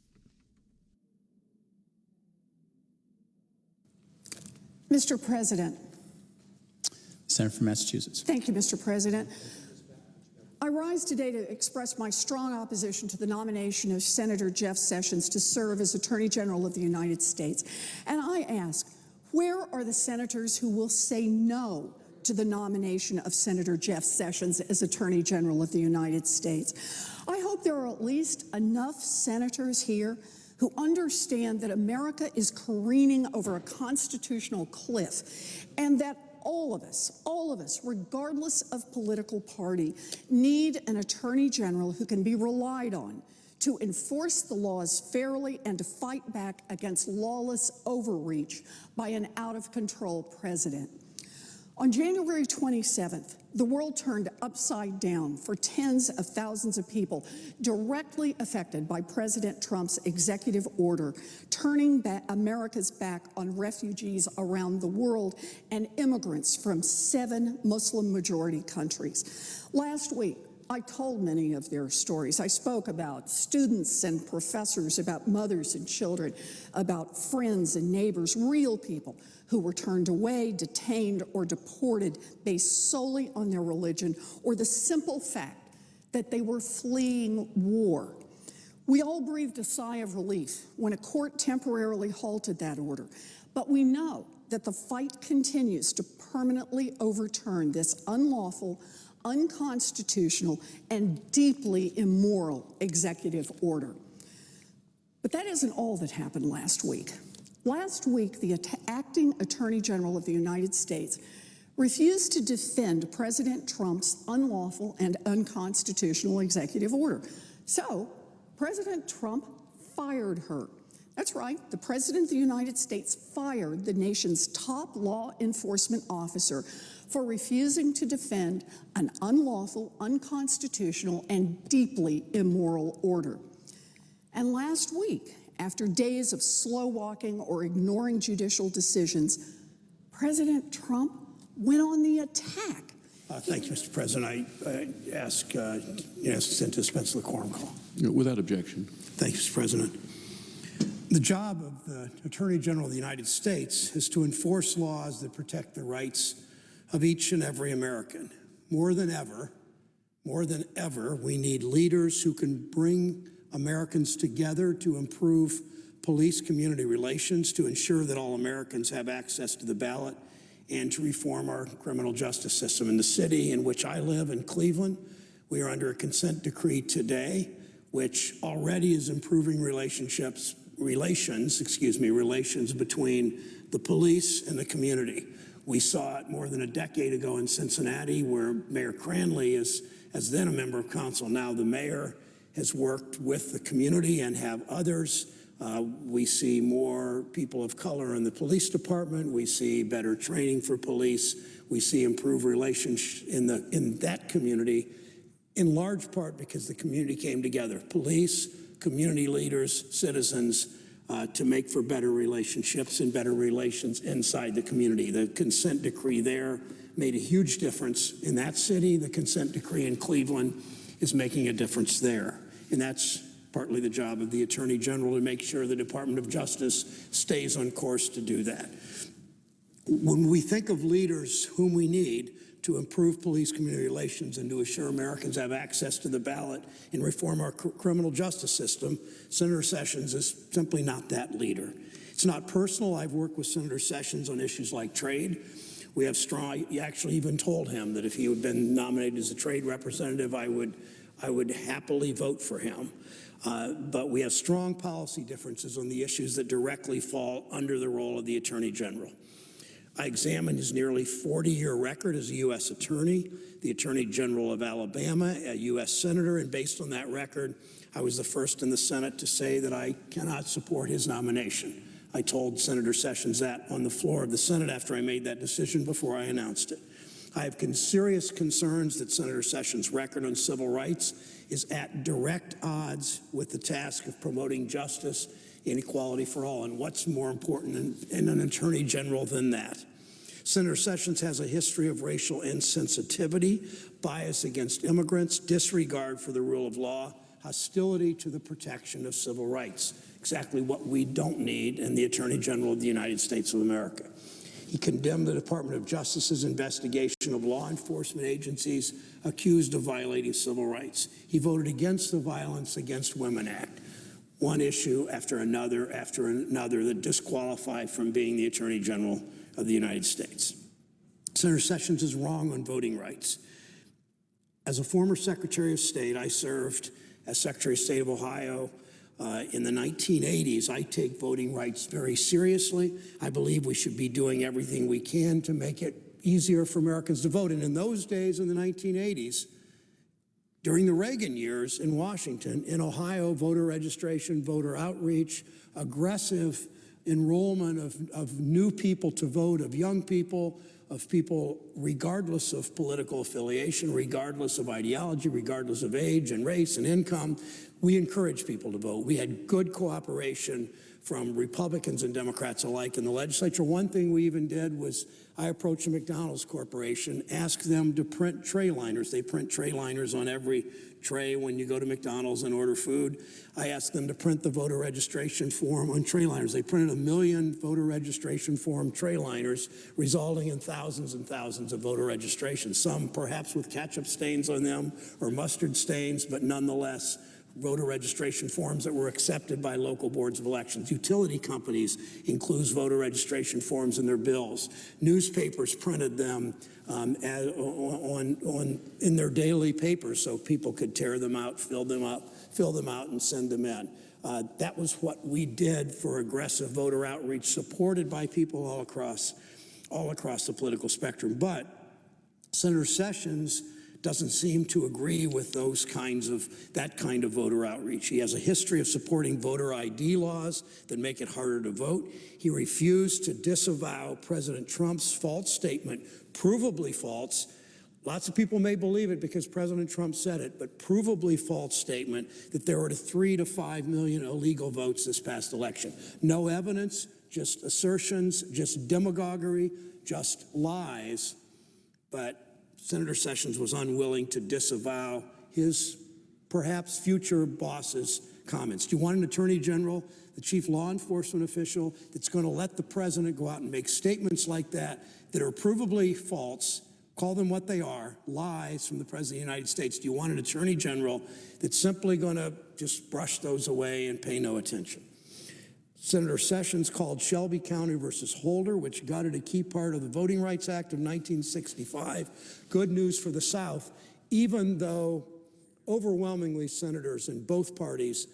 Mr. President. Senator from Massachusetts. Thank you, Mr. President. I rise today to express my strong opposition to the nomination of Senator Jeff Sessions to serve as Attorney General of the United States. And I ask, where are the senators who will say no to the nomination of Senator Jeff Sessions as Attorney General of the United States? I hope there are at least enough senators here who understand that America is careening over a constitutional cliff and that all of us, regardless of political party, need an Attorney General who can be relied on to enforce the laws fairly and to fight back against lawless overreach by an out-of-control president. On January 27th, the world turned upside down for tens of thousands of people directly affected by President Trump's executive order, turning America's back on refugees around the world and immigrants from 7 Muslim-majority countries. Last week, I told many of their stories. I spoke about students and professors, about mothers and children, about friends and neighbors, real people who were turned away, detained, or deported based solely on their religion or the simple fact that they were fleeing war. We all breathed a sigh of relief when a court temporarily halted that order, but we know that the fight continues to permanently overturn this unlawful, unconstitutional, and deeply immoral executive order. But that isn't all that happened last week. Last week, the acting Attorney General of the United States refused to defend President Trump's unlawful and unconstitutional executive order. So, President Trump fired her. That's right, the President of the United States fired the nation's top law enforcement officer for refusing to defend an unlawful, unconstitutional, and deeply immoral order. And last week, after days of slow walking or ignoring judicial decisions, President Trump went on the attack. Thank you, Mr. President. I ask Assistant to dispense the quorum call. Without objection. Thank you, Mr. President. The job of the Attorney General of the United States is to enforce laws that protect the rights of each and every American. More than ever, we need leaders who can bring Americans together to improve police-community relations, to ensure that all Americans have access to the ballot, and to reform our criminal justice system. In the city in which I live, in Cleveland, we are under a consent decree today, which already is improving relations between the police and the community. We saw it more than a decade ago in Cincinnati, where Mayor Cranley, as then a member of council, now the mayor, has worked with the community and have others. We see more people of color in the police department. We see better training for police. We see improved relations in that community, in large part because the community came together. Police, community leaders, citizens, to make for better relationships and better relations inside the community. The consent decree there made a huge difference in that city. The consent decree in Cleveland is making a difference there. And that's partly the job of the Attorney General, to make sure the Department of Justice stays on course to do that. When we think of leaders whom we need to improve police-community relations and to assure Americans have access to the ballot and reform our criminal justice system, Senator Sessions is simply not that leader. It's not personal. I've worked with Senator Sessions on issues like trade. We have strong, you actually even told him that if he had been nominated as a trade representative, I would happily vote for him. But we have strong policy differences on the issues that directly fall under the role of the Attorney General. I examined his nearly 40-year record as a U.S. attorney, the Attorney General of Alabama, a U.S. senator, and based on that record, I was the first in the Senate to say that I cannot support his nomination. I told Senator Sessions that on the floor of the Senate after I made that decision before I announced it. I have serious concerns that Senator Sessions' record on civil rights is at direct odds with the task of promoting justice and equality for all. And what's more important in an attorney general than that? Senator Sessions has a history of racial insensitivity, bias against immigrants, disregard for the rule of law, hostility to the protection of civil rights, exactly what we don't need in the Attorney General of the United States of America. He condemned the Department of Justice's investigation of law enforcement agencies accused of violating civil rights. He voted against the Violence Against Women Act, one issue after another that disqualify from being the Attorney General of the United States. Senator Sessions is wrong on voting rights. As a former Secretary of State, I served as Secretary of State of Ohio in the 1980s. I take voting rights very seriously. I believe we should be doing everything we can to make it easier for Americans to vote. And in those days, in the 1980s, during the Reagan years in Washington, in Ohio, voter registration, voter outreach, aggressive enrollment of new people to vote, of young people, of people regardless of political affiliation, regardless of ideology, regardless of age and race and income. We encouraged people to vote. We had good cooperation from Republicans and Democrats alike in the legislature. One thing we even did was I approached the McDonald's Corporation, asked them to print tray liners. They print tray liners on every tray when you go to McDonald's and order food. I asked them to print the voter registration form on tray liners. They printed 1 million voter registration form tray liners, resulting in thousands and thousands of voter registrations, some perhaps with ketchup stains on them or mustard stains, but nonetheless, voter registration forms that were accepted by local boards of elections. Utility companies include voter registration forms in their bills. Newspapers printed them in their daily papers so people could tear them out, fill them out, and send them in. That was what we did for aggressive voter outreach, supported by people all across the political spectrum. But Senator Sessions doesn't seem to agree with that kind of voter outreach. He has a history of supporting voter ID laws that make it harder to vote. He refused to disavow President Trump's false statement, provably false. Lots of people may believe it because President Trump said it, but provably false statement that there were 3 to 5 million illegal votes this past election. No evidence, just assertions, just demagoguery, just lies. But Senator Sessions was unwilling to disavow his perhaps future boss's comments. Do you want an attorney general, the chief law enforcement official, that's going to let the president go out and make statements like that are provably false, call them what they are, lies from the president of the United States? Do you want an attorney general that's simply going to just brush those away and pay no attention? Senator Sessions called Shelby County versus Holder, which gutted a key part of the Voting Rights Act of 1965, good news for the South, even though overwhelmingly senators in both parties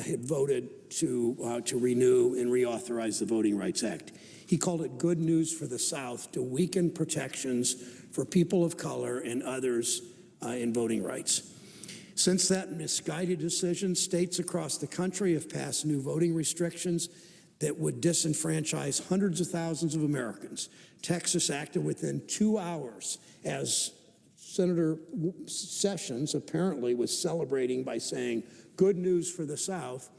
had voted to renew and reauthorize the Voting Rights Act. He called it good news for the South to weaken protections for people of color and others in voting rights. Since that misguided decision, states across the country have passed new voting restrictions that would disenfranchise hundreds of thousands of Americans. Texas acted within 2 hours, as Senator Sessions apparently was celebrating by saying, good news for the South.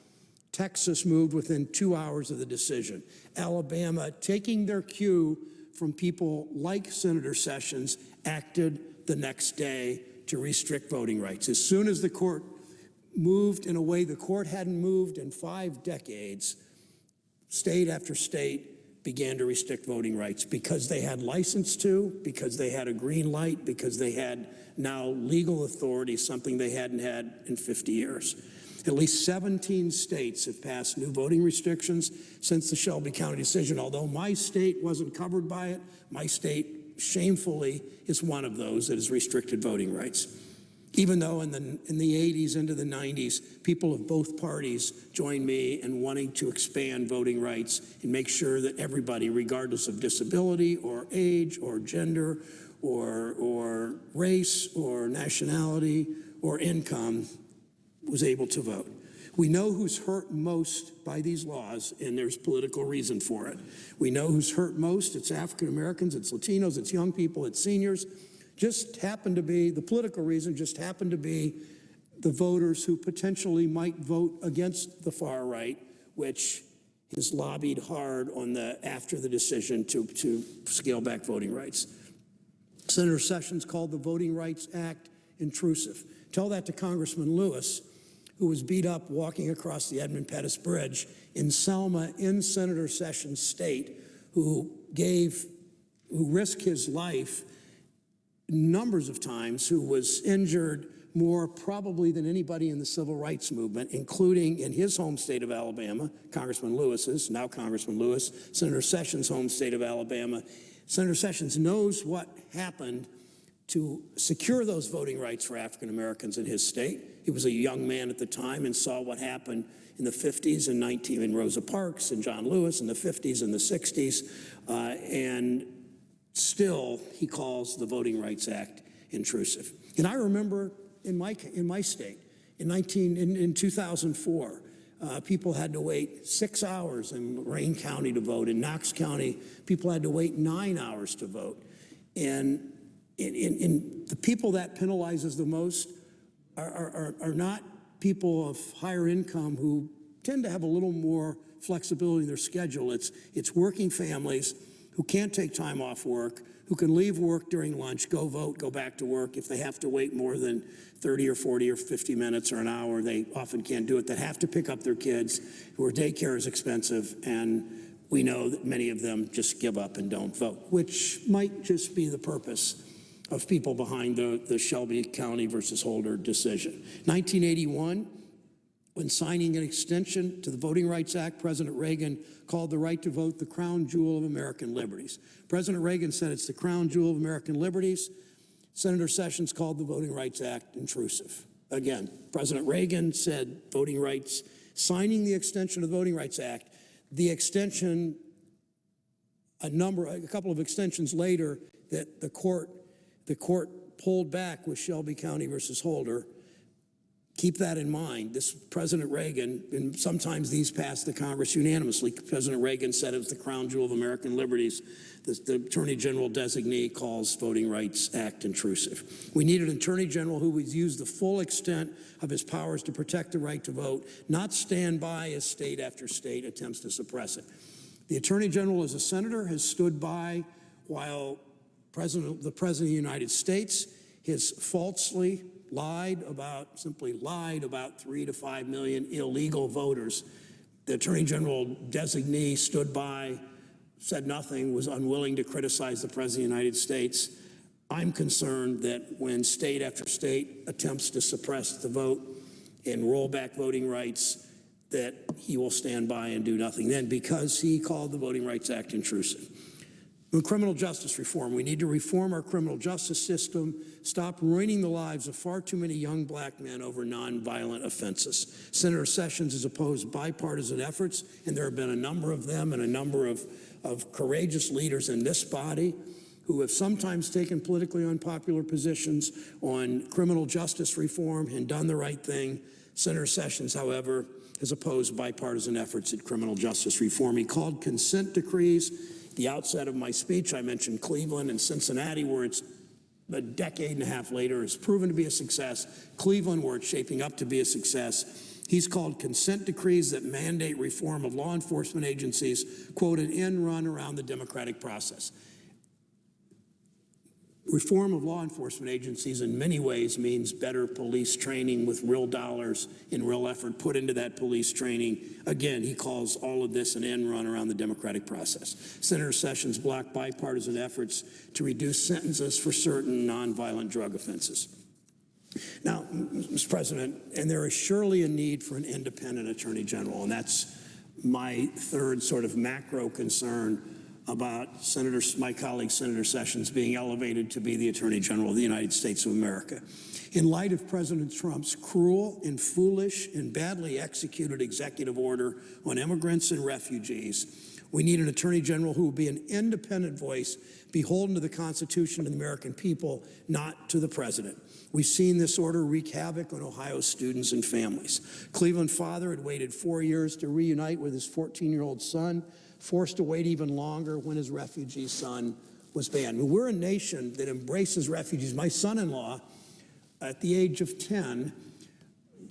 Texas moved within 2 hours of the decision. Alabama, taking their cue from people like Senator Sessions, acted the next day to restrict voting rights. As soon as the court moved in a way the court hadn't moved in 5 decades, state after state began to restrict voting rights because they had license to, because they had a green light, because they had now legal authority, something they hadn't had in 50 years. At least 17 states have passed new voting restrictions since the Shelby County decision. Although my state wasn't covered by it, my state shamefully is one of those that has restricted voting rights. Even though in the 80s into the 90s, people of both parties joined me in wanting to expand voting rights and make sure that everybody, regardless of disability or age or gender or race or nationality or income, was able to vote. We know who's hurt most by these laws, and there's political reason for it. We know who's hurt most. It's African Americans, it's Latinos, it's young people, it's seniors. Just happened to be, the political reason just happened to be the voters who potentially might vote against the far right, which has lobbied hard on after the decision to scale back voting rights. Senator Sessions called the Voting Rights Act intrusive. Tell that to Congressman Lewis, who was beat up walking across the Edmund Pettus Bridge in Selma in Senator Sessions' state, who risked his life numbers of times, who was injured more probably than anybody in the civil rights movement, including in his home state of Alabama, Congressman Lewis's, now Congressman Lewis, Senator Sessions' home state of Alabama. Senator Sessions knows what happened to secure those voting rights for African Americans in his state. He was a young man at the time and saw what happened in the 50s and Rosa Parks and John Lewis in the 50s and the 60s, and still he calls the Voting Rights Act intrusive. And I remember in my state, in 2004, people had to wait 6 hours in Lorain County to vote. In Knox County, people had to wait 9 hours to vote. And in the people that penalizes the most are not people of higher income who tend to have a little more flexibility in their schedule. It's working families who can't take time off work, who can leave work during lunch, go vote, go back to work. If they have to wait more than 30 or 40 or 50 minutes or an hour, they often can't do it. That have to pick up their kids, where daycare is expensive, and we know that many of them just give up and don't vote, which might just be the purpose of people behind the Shelby County versus Holder decision. 1981, when signing an extension to the Voting Rights Act, President Reagan called the right to vote the crown jewel of American liberties. President Reagan said it's the crown jewel of American liberties. Senator Sessions called the Voting Rights Act intrusive. Again, President Reagan said voting rights, signing the extension of the Voting Rights Act, the extension, a couple of extensions later, that the court pulled back with Shelby County versus Holder. Keep that in mind. This President Reagan, and sometimes these passed the Congress unanimously. President Reagan said it was the crown jewel of American liberties. The Attorney General designee calls Voting Rights Act intrusive. We need an Attorney General who would use the full extent of his powers to protect the right to vote, not stand by as state after state attempts to suppress it. The Attorney General, as a senator, has stood by while the President of the United States has falsely simply lied about 3 to 5 million illegal voters. The Attorney General designee stood by, said nothing, was unwilling to criticize the President of the United States. I'm concerned that when state after state attempts to suppress the vote and roll back voting rights, that he will stand by and do nothing then, because he called the Voting Rights Act intrusive. Criminal justice reform. We need to reform our criminal justice system, stop ruining the lives of far too many young black men over nonviolent offenses. Senator Sessions has opposed bipartisan efforts, and there have been a number of them and a number of courageous leaders in this body who have sometimes taken politically unpopular positions on criminal justice reform and done the right thing. Senator Sessions, however, has opposed bipartisan efforts at criminal justice reform. He called consent decrees. At the outset of my speech, I mentioned Cleveland and Cincinnati, where it's a decade and a half later has proven to be a success. Cleveland, where it's shaping up to be a success. He's called consent decrees that mandate reform of law enforcement agencies, quote, an end run around the democratic process. Reform of law enforcement agencies in many ways means better police training with real dollars and real effort put into that police training. Again, he calls all of this an end run around the democratic process. Senator Sessions blocked bipartisan efforts to reduce sentences for certain nonviolent drug offenses. Now, Mr. President, and there is surely a need for an independent Attorney General, and that's my third sort of macro concern about my colleague Senator Sessions being elevated to be the Attorney General of the United States of America. In light of President Trump's cruel and foolish and badly executed executive order on immigrants and refugees, we need an Attorney General who will be an independent voice, beholden to the Constitution and the American people, not to the President. We've seen this order wreak havoc on Ohio students and families. Cleveland father had waited 4 years to reunite with his 14-year-old son, forced to wait even longer when his refugee son was banned. We're a nation that embraces refugees. My son-in-law, at the age of 10,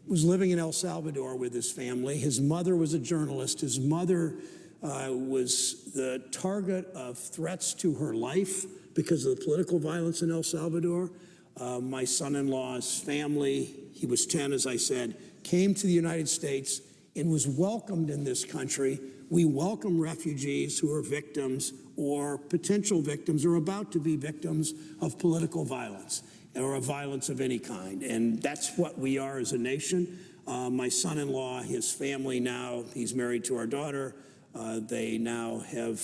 was living in El Salvador with his family. His mother was a journalist. His mother was the target of threats to her life because of the political violence in El Salvador. My son-in-law's family, he was 10, as I said, came to the United States and was welcomed in this country. We welcome refugees who are victims or potential victims or about to be victims of political violence or of violence of any kind. And that's what we are as a nation. My son-in-law, his family now, he's married to our daughter. They now have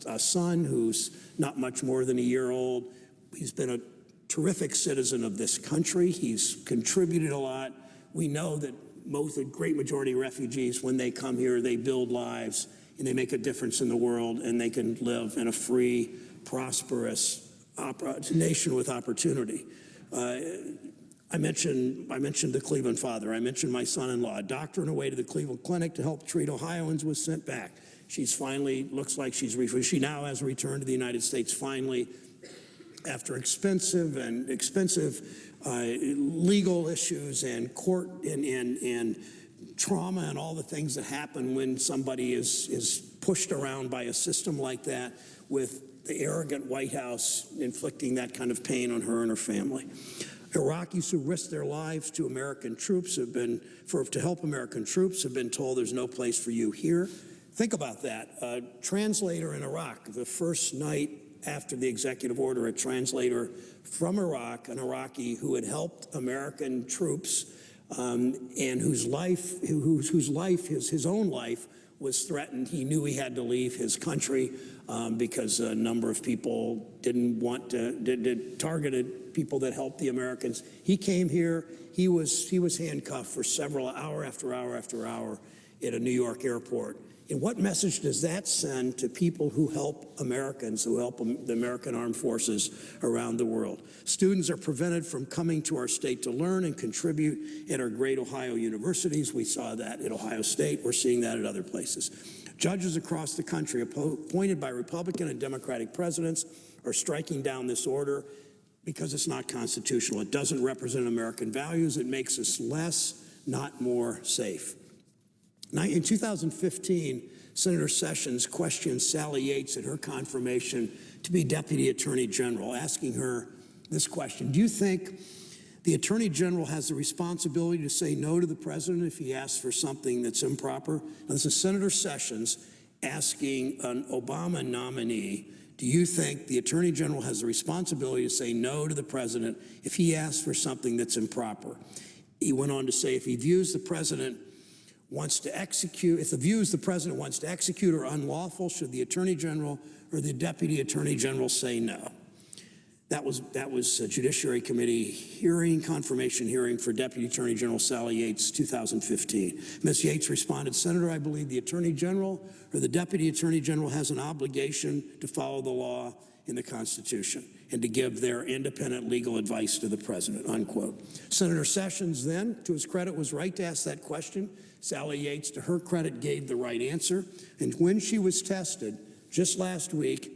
a son who's not much more than a year old. He's been a terrific citizen of this country. He's contributed a lot. We know that the great majority of refugees, when they come here, they build lives and they make a difference in the world, and they can live in a free, prosperous nation with opportunity. I mentioned the Cleveland father. I mentioned my son-in-law. A doctor on her way to the Cleveland Clinic to help treat Ohioans was sent back. She's finally, looks like she now has returned to the United States finally, after expensive legal issues and court and trauma and all the things that happen when somebody is pushed around by a system like that, with the arrogant White House inflicting that kind of pain on her and her family. Iraqis who risk their lives to American troops to help American troops have been told there's no place for you here. Think about that. A translator in Iraq, the first night after the executive order, a translator from Iraq, an Iraqi who had helped American troops and whose own life was threatened. He knew he had to leave his country because a number of people targeted people that helped the Americans. He came here. He was handcuffed for hour after hour after hour at a New York airport. And what message does that send to people who help Americans, who help the American armed forces around the world? Students are prevented from coming to our state to learn and contribute at our great Ohio universities. We saw that at Ohio State. We're seeing that at other places. Judges across the country appointed by Republican and Democratic presidents are striking down this order because it's not constitutional. It doesn't represent American values. It makes us less, not more safe. Now, in 2015, Senator Sessions questioned Sally Yates at her confirmation to be Deputy Attorney General, asking her this question: do you think the Attorney General has the responsibility to say no to the President if he asks for something that's improper? Now, this is Senator Sessions asking an Obama nominee, do you think the Attorney General has the responsibility to say no to the President if he asks for something that's improper? He went on to say, if the views the President wants to execute are unlawful, should the Attorney General or the Deputy Attorney General say no? That was a Judiciary Committee confirmation hearing for Deputy Attorney General Sally Yates, 2015. Ms. Yates responded, Senator, I believe the Attorney General or the Deputy Attorney General has an obligation to follow the law and the Constitution and to give their independent legal advice to the President, unquote. Senator Sessions then, to his credit, was right to ask that question. Sally Yates, to her credit, gave the right answer. And when she was tested just last week,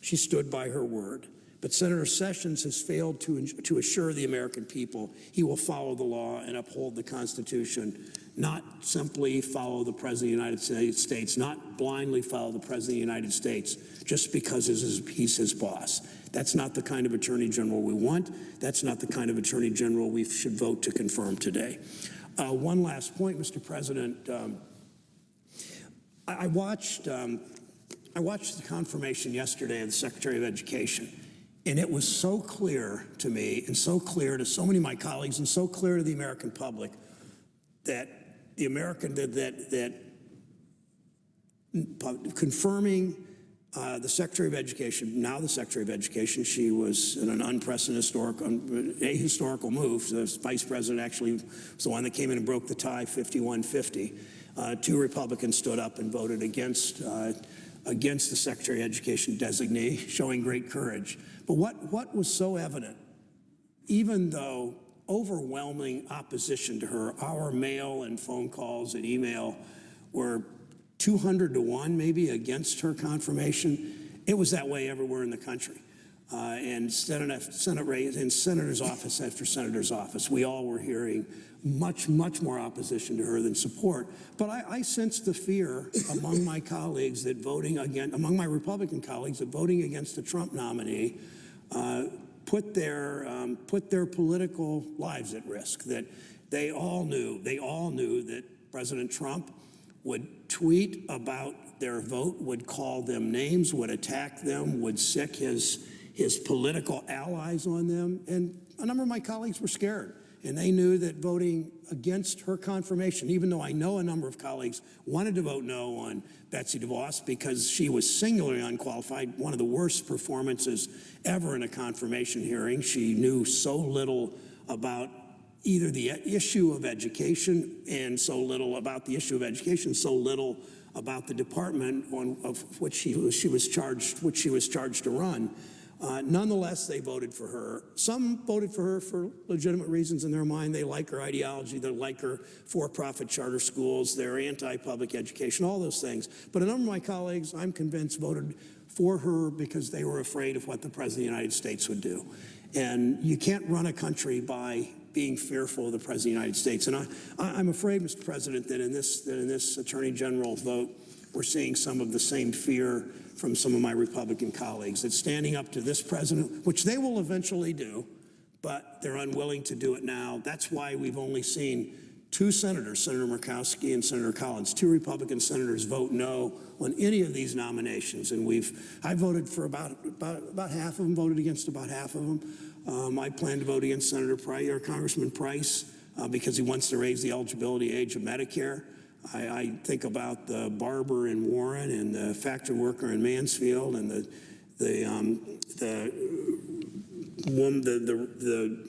she stood by her word. But Senator Sessions has failed to assure the American people he will follow the law and uphold the Constitution, not simply follow the President of the United States, not blindly follow the President of the United States just because he's his boss. That's not the kind of Attorney General we want. That's not the kind of Attorney General we should vote to confirm today. One last point, Mr. President. I watched the confirmation yesterday of the Secretary of Education, and it was so clear to me and so clear to so many of my colleagues and so clear to the American public that confirming the Secretary of Education, now the Secretary of Education, she was in an unprecedented historical move. The Vice President actually was the one that came in and broke the tie 51-50. Two Republicans stood up and voted against the Secretary of Education designee, showing great courage. But what was so evident, even though overwhelming opposition to her, our mail and phone calls and email were 200 to 1 maybe against her confirmation, it was that way everywhere in the country. And in senator's office after senator's office, we all were hearing much more opposition to her than support. But I sensed the fear among my colleagues that among my Republican colleagues, that voting against the Trump nominee put their political lives at risk. That they all knew that President Trump would tweet about their vote, would call them names, would attack them, would sick his political allies on them. And a number of my colleagues were scared. And they knew that voting against her confirmation, even though I know a number of colleagues wanted to vote no on Betsy DeVos because she was singularly unqualified, one of the worst performances ever in a confirmation hearing. She knew so little about either the issue of education and so little about the issue of education, so little about the department of which she was charged to run. Nonetheless, they voted for her. Some voted for her for legitimate reasons in their mind. They like her ideology. They like her for-profit charter schools. They're anti-public education, all those things. But a number of my colleagues, I'm convinced, voted for her because they were afraid of what the President of the United States would do. And you can't run a country by being fearful of the President of the United States. And I'm afraid, Mr. President, that in this Attorney General vote, we're seeing some of the same fear from some of my Republican colleagues, that standing up to this president, which they will eventually do, but they're unwilling to do it now. That's why we've only seen two senators, Senator Murkowski and Senator Collins, two Republican senators vote no on any of these nominations. And I voted for about half of them, voted against about half of them. I plan to vote against Congressman Price because he wants to raise the eligibility age of Medicare. I think about the barber in Warren and the factory worker in Mansfield and the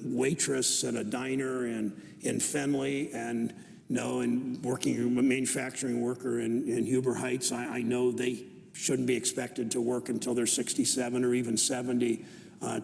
waitress at a diner in Fenley and working a manufacturing worker in Huber Heights. I know they shouldn't be expected to work until they're 67 or even 70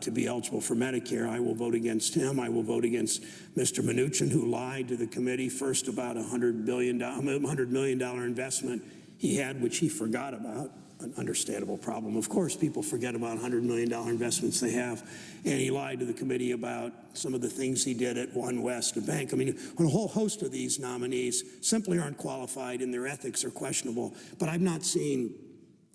to be eligible for Medicare. I will vote against him. I will vote against Mr. Mnuchin, who lied to the committee first about $100 million investment he had, which he forgot about. An understandable problem. Of course, people forget about $100 million investments they have. And he lied to the committee about some of the things he did at One West, a bank. I mean, a whole host of these nominees simply aren't qualified and their ethics are questionable. But I've not seen,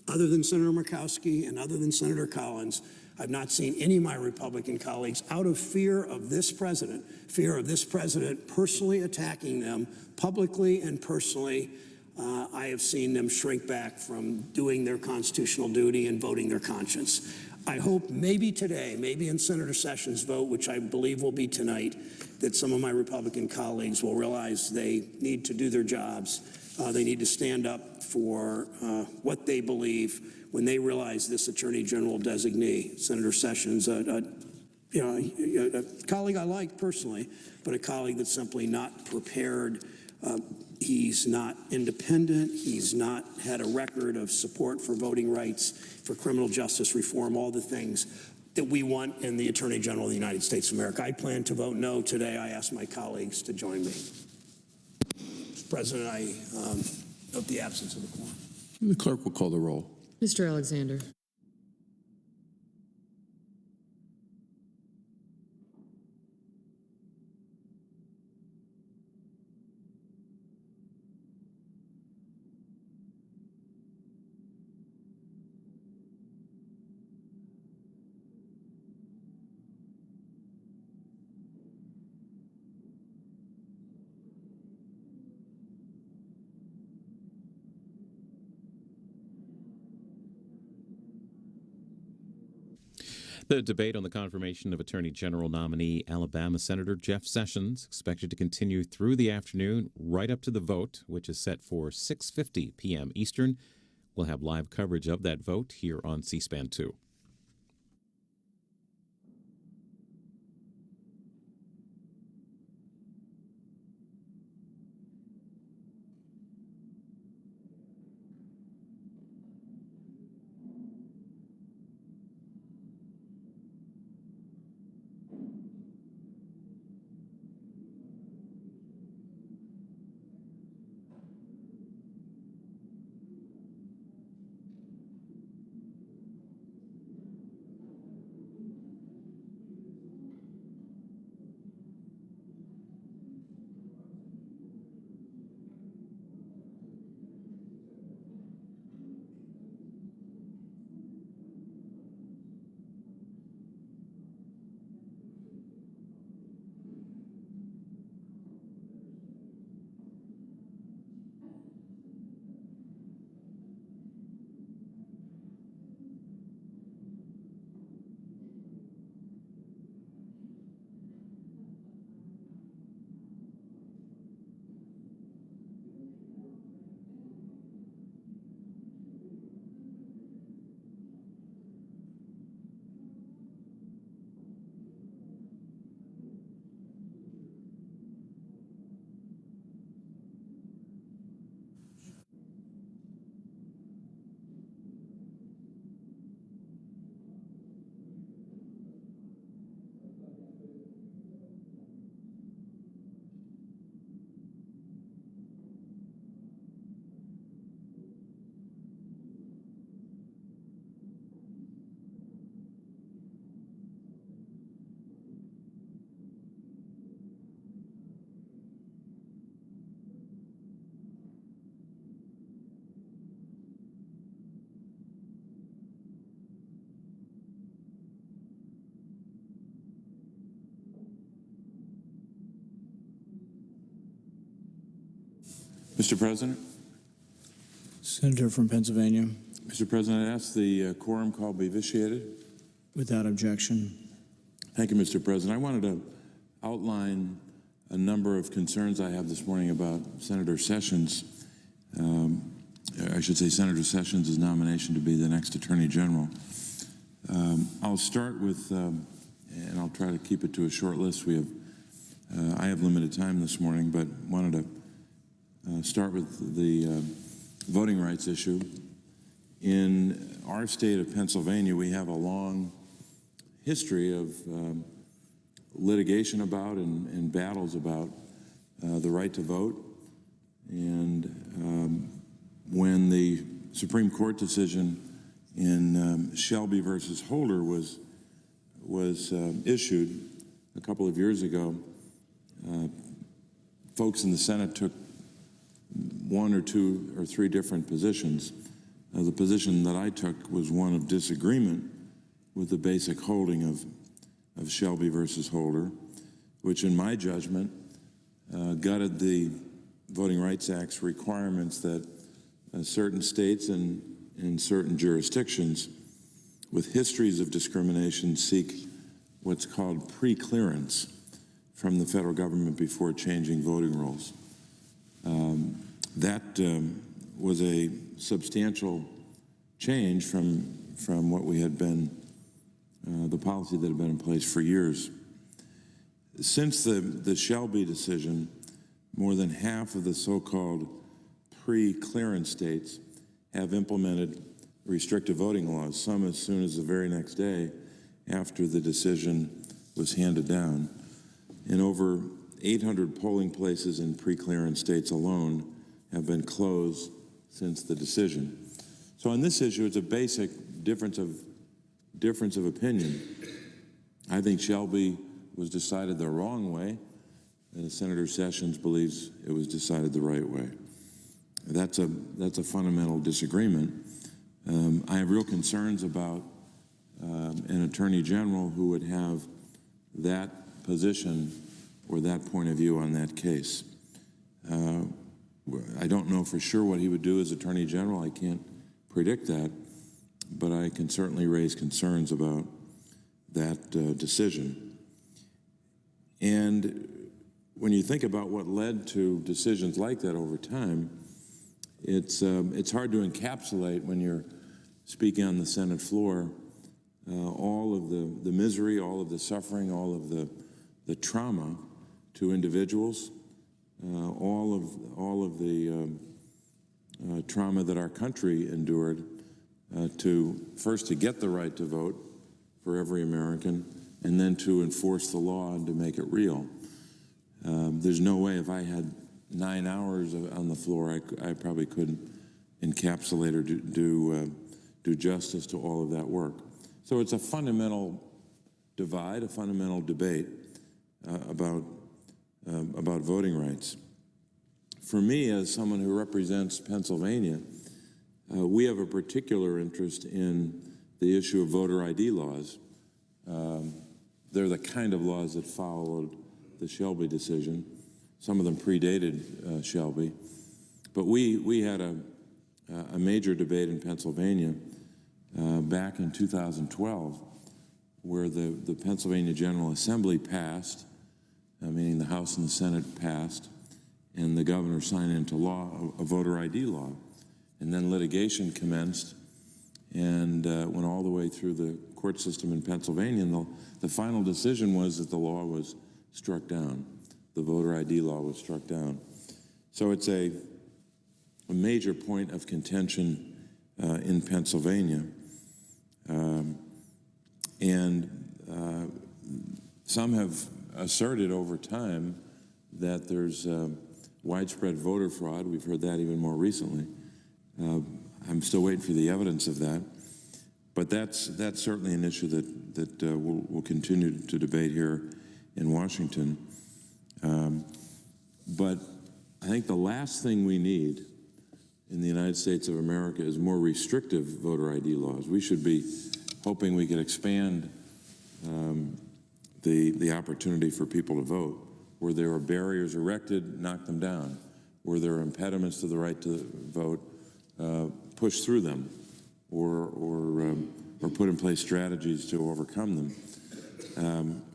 other than Senator Murkowski and other than Senator Collins, I've not seen any of my Republican colleagues, out of fear of this president personally attacking them publicly and personally, I have seen them shrink back from doing their constitutional duty and voting their conscience. I hope maybe today, maybe in Senator Sessions' vote, which I believe will be tonight, that some of my Republican colleagues will realize they need to do their jobs. They need to stand up for what they believe when they realize this Attorney General designee, Senator Sessions, a colleague I like personally, but a colleague that's simply not prepared. He's not independent. He's not had a record of support for voting rights, for criminal justice reform, all the things that we want in the Attorney General of the United States of America. I plan to vote no today. I ask my colleagues to join me. Mr. President, I note the absence of the quorum. The clerk will call the roll. Mr. Alexander. The debate on the confirmation of Attorney General nominee Alabama Senator Jeff Sessions expected to continue through the afternoon right up to the vote, which is set for 6:50 p.m. Eastern, We'll have live coverage of that vote here on C-SPAN 2. Mr. President? Senator from Pennsylvania. Mr. President, I ask the quorum call be vitiated. Without objection. Thank you, Mr. President. I wanted to outline a number of concerns I have this morning about Senator Sessions. I should say Senator Sessions' nomination to be the next Attorney General. I'll start with, and I'll try to keep it to a short list. I have limited time this morning, but wanted to start with the voting rights issue. In our state of Pennsylvania, we have a long history of litigation about and battles about the right to vote. And when the Supreme Court decision in Shelby versus Holder was issued a couple of years ago, folks in the Senate took one or two or three different positions. The position that I took was one of disagreement with the basic holding of Shelby versus Holder, which in my judgment gutted the Voting Rights Act's requirements that certain states and certain jurisdictions with histories of discrimination seek what's called pre-clearance from the federal government before changing voting rules. That was a substantial change from what we had been, the policy that had been in place for years. Since the Shelby decision, more than half of the so-called pre-clearance states have implemented restrictive voting laws, some as soon as the very next day after the decision was handed down. And over 800 polling places in pre-clearance states alone have been closed since the decision. So on this issue, it's a basic difference of opinion. I think Shelby was decided the wrong way, and Senator Sessions believes it was decided the right way. That's a fundamental disagreement. I have real concerns about an Attorney General who would have that position or that point of view on that case. I don't know for sure what he would do as Attorney General. I can't predict that, but I can certainly raise concerns about that decision. And when you think about what led to decisions like that over time, it's hard to encapsulate when you're speaking on the Senate floor all of the misery, all of the suffering, all of the trauma to individuals, all of the trauma that our country endured to get the right to vote for every American, and then to enforce the law and to make it real. There's no way, if I had 9 hours on the floor, I probably couldn't encapsulate or do justice to all of that work. So it's a fundamental divide, a fundamental debate about voting rights. For me, as someone who represents Pennsylvania, we have a particular interest in the issue of voter ID laws. They're the kind of laws that followed the Shelby decision. Some of them predated Shelby. But we had a major debate in Pennsylvania back in 2012, where the Pennsylvania General Assembly passed, meaning the House and the Senate passed, and the governor signed into law a voter ID law. And then litigation commenced and went all the way through the court system in Pennsylvania. And the final decision was that the law was struck down. The voter ID law was struck down. So it's a major point of contention in Pennsylvania. Some have asserted over time that there's widespread voter fraud. We've heard that even more recently. I'm still waiting for the evidence of that. But that's certainly an issue that we'll continue to debate here in Washington. But I think the last thing we need in the United States of America is more restrictive voter ID laws. We should be hoping we could expand the opportunity for people to vote. Where there are barriers erected, knock them down. Where there are impediments to the right to vote, push through them, or put in place strategies to overcome them.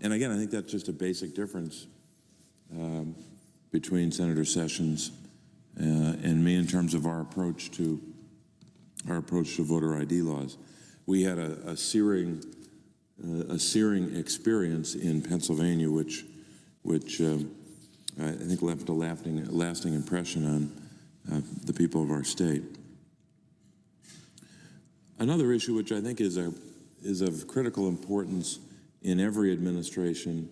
And again, I think that's just a basic difference between Senator Sessions and me in terms of our approach to voter ID laws. We had a searing experience in Pennsylvania, which I think left a lasting impression on the people of our state. Another issue which I think is of critical importance in every administration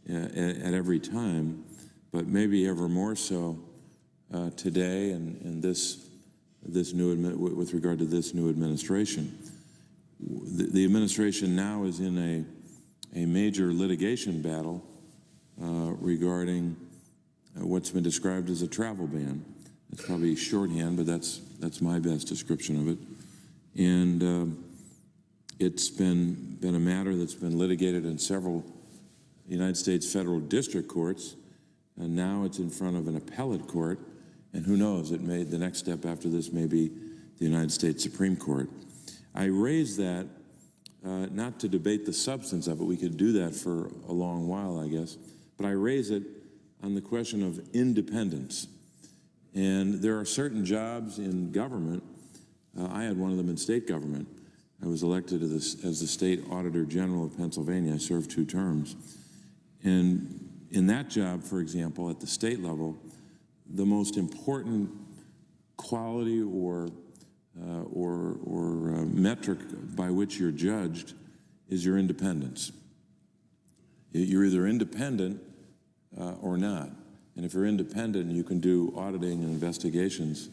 at every time, but maybe ever more so today and with regard to this new administration. The administration now is in a major litigation battle regarding what's been described as a travel ban. It's probably shorthand, but that's my best description of it. And it's been a matter that's been litigated in several United States federal district courts, and now it's in front of an appellate court, and who knows, the next step after this may be the United States Supreme Court. I raise that not to debate the substance of it. We could do that for a long while, I guess, but I raise it on the question of independence. And there are certain jobs in government. I had one of them in state government. I was elected as the State Auditor General of Pennsylvania. I served 2 terms. And in that job, for example, at the state level, the most important quality or metric by which you're judged is your independence. You're either independent or not. And if you're independent, you can do auditing and investigations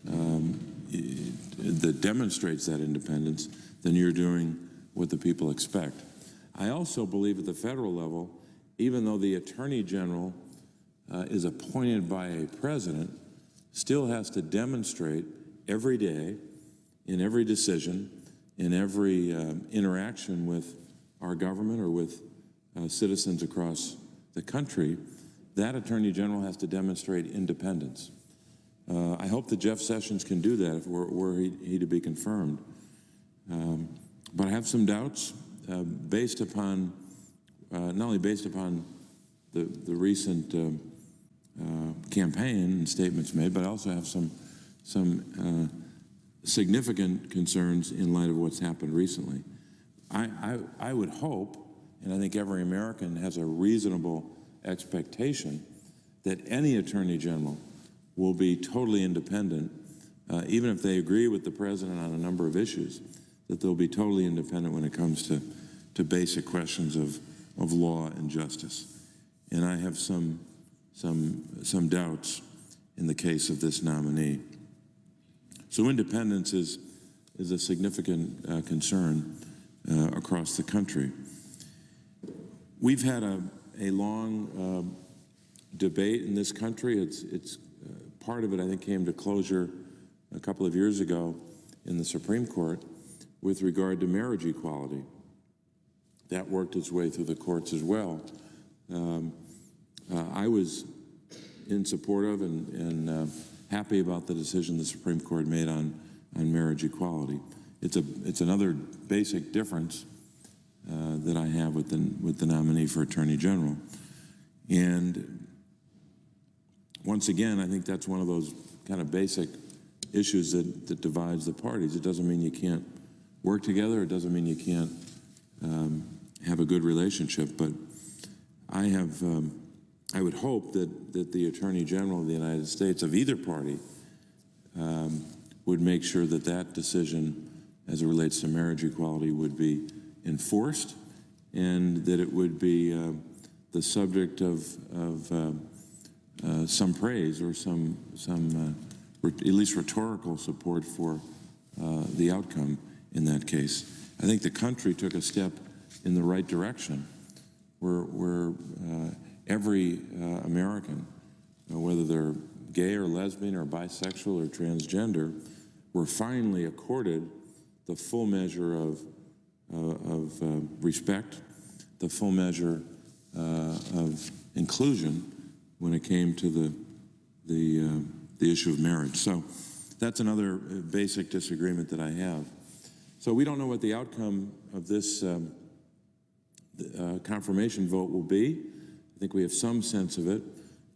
that demonstrates that independence, then you're doing what the people expect. I also believe at the federal level, even though the Attorney General is appointed by a president, still has to demonstrate every day, in every decision, in every interaction with our government or with citizens across the country, that Attorney General has to demonstrate independence. I hope that Jeff Sessions can do that if were he to be confirmed. But I have some doubts based upon, not only based upon the recent campaign and statements made, but I also have some significant concerns in light of what's happened recently. I would hope, and I think every American has a reasonable expectation, that any Attorney General will be totally independent, even if they agree with the President on a number of issues, that they'll be totally independent when it comes to basic questions of law and justice. And I have some doubts in the case of this nominee. So independence is a significant concern across the country. We've had a long debate in this country. It's part of it, I think, came to closure a couple of years ago in the Supreme Court with regard to marriage equality. That worked its way through the courts as well. I was in support of and happy about the decision the Supreme Court made on marriage equality. It's another basic difference that I have with the nominee for Attorney General. And once again, I think that's one of those kind of basic issues that divides the parties. It doesn't mean you can't work together. It doesn't mean you can't have a good relationship. But I would hope that the Attorney General of the United States, of either party, would make sure that decision as it relates to marriage equality would be enforced, and that it would be the subject of some praise or some at least rhetorical support for the outcome in that case. I think the country took a step in the right direction where every American, whether they're gay or lesbian or bisexual or transgender, were finally accorded the full measure of respect, the full measure of inclusion when it came to the issue of marriage. So that's another basic disagreement that I have. So we don't know what the outcome of this confirmation vote will be. I think we have some sense of it,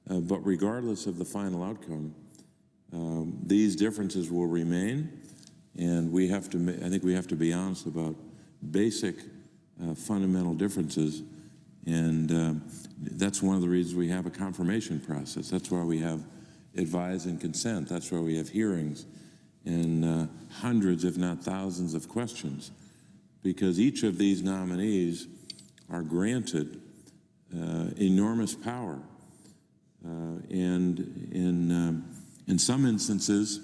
but regardless of the final outcome, these differences will remain, and I think we have to be honest about basic fundamental differences, and that's one of the reasons we have a confirmation process. That's why we have advise and consent. That's why we have hearings and hundreds, if not thousands, of questions, because each of these nominees are granted enormous power, and in some instances,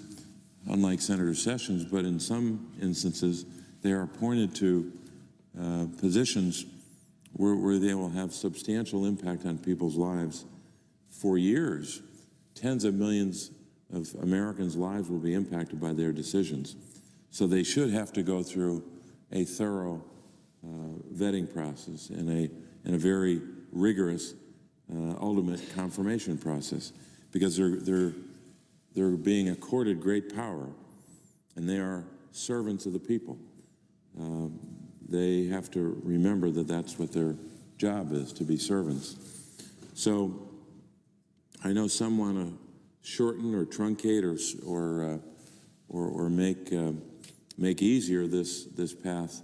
unlike Senator Sessions, but in some instances, they are appointed to positions where they will have substantial impact on people's lives for years. Tens of millions of Americans' lives will be impacted by their decisions. So they should have to go through a thorough vetting process and a very rigorous ultimate confirmation process, because they're being accorded great power, and they are servants of the people. They have to remember that that's what their job is, to be servants. So I know some want to shorten or truncate or make easier this path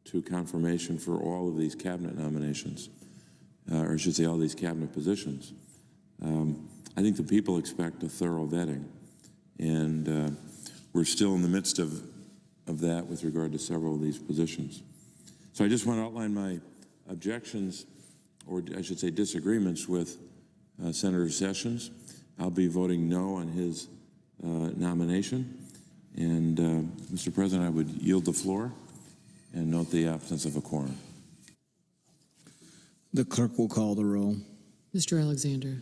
to confirmation for all of these cabinet nominations, or I should say all these cabinet positions. I think the people expect a thorough vetting, and we're still in the midst of that with regard to several of these positions. So I just want to outline my objections, or I should say disagreements, with Senator Sessions. I'll be voting no on his nomination. And, Mr. President, I would yield the floor and note the absence of a quorum. The clerk will call the roll. Mr. Alexander.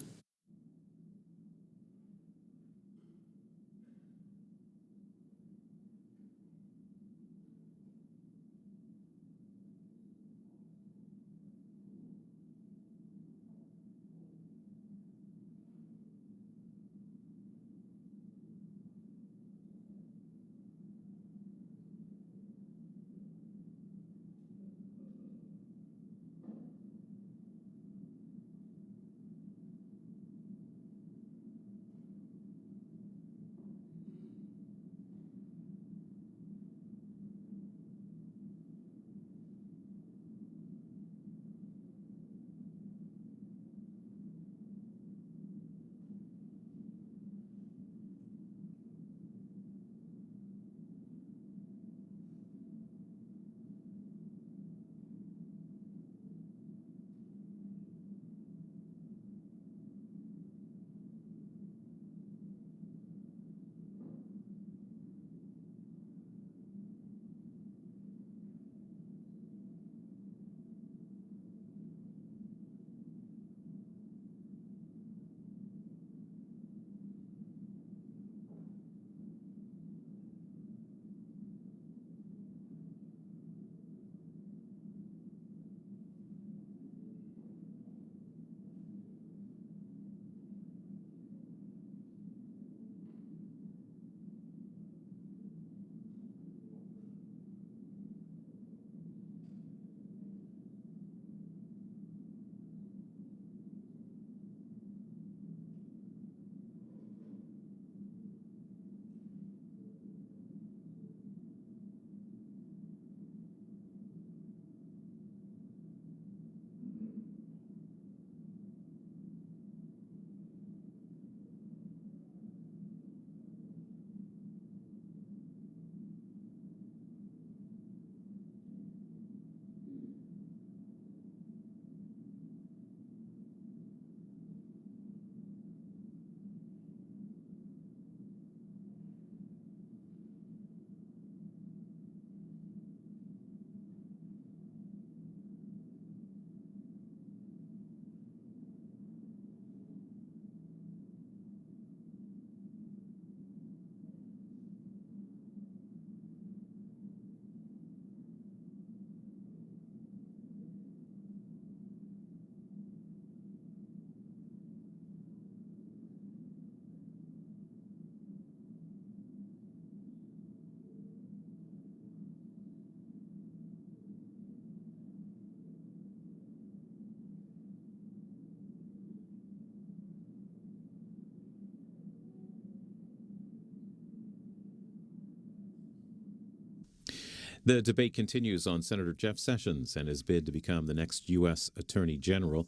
The debate continues on Senator Jeff Sessions and his bid to become the next U.S. Attorney General.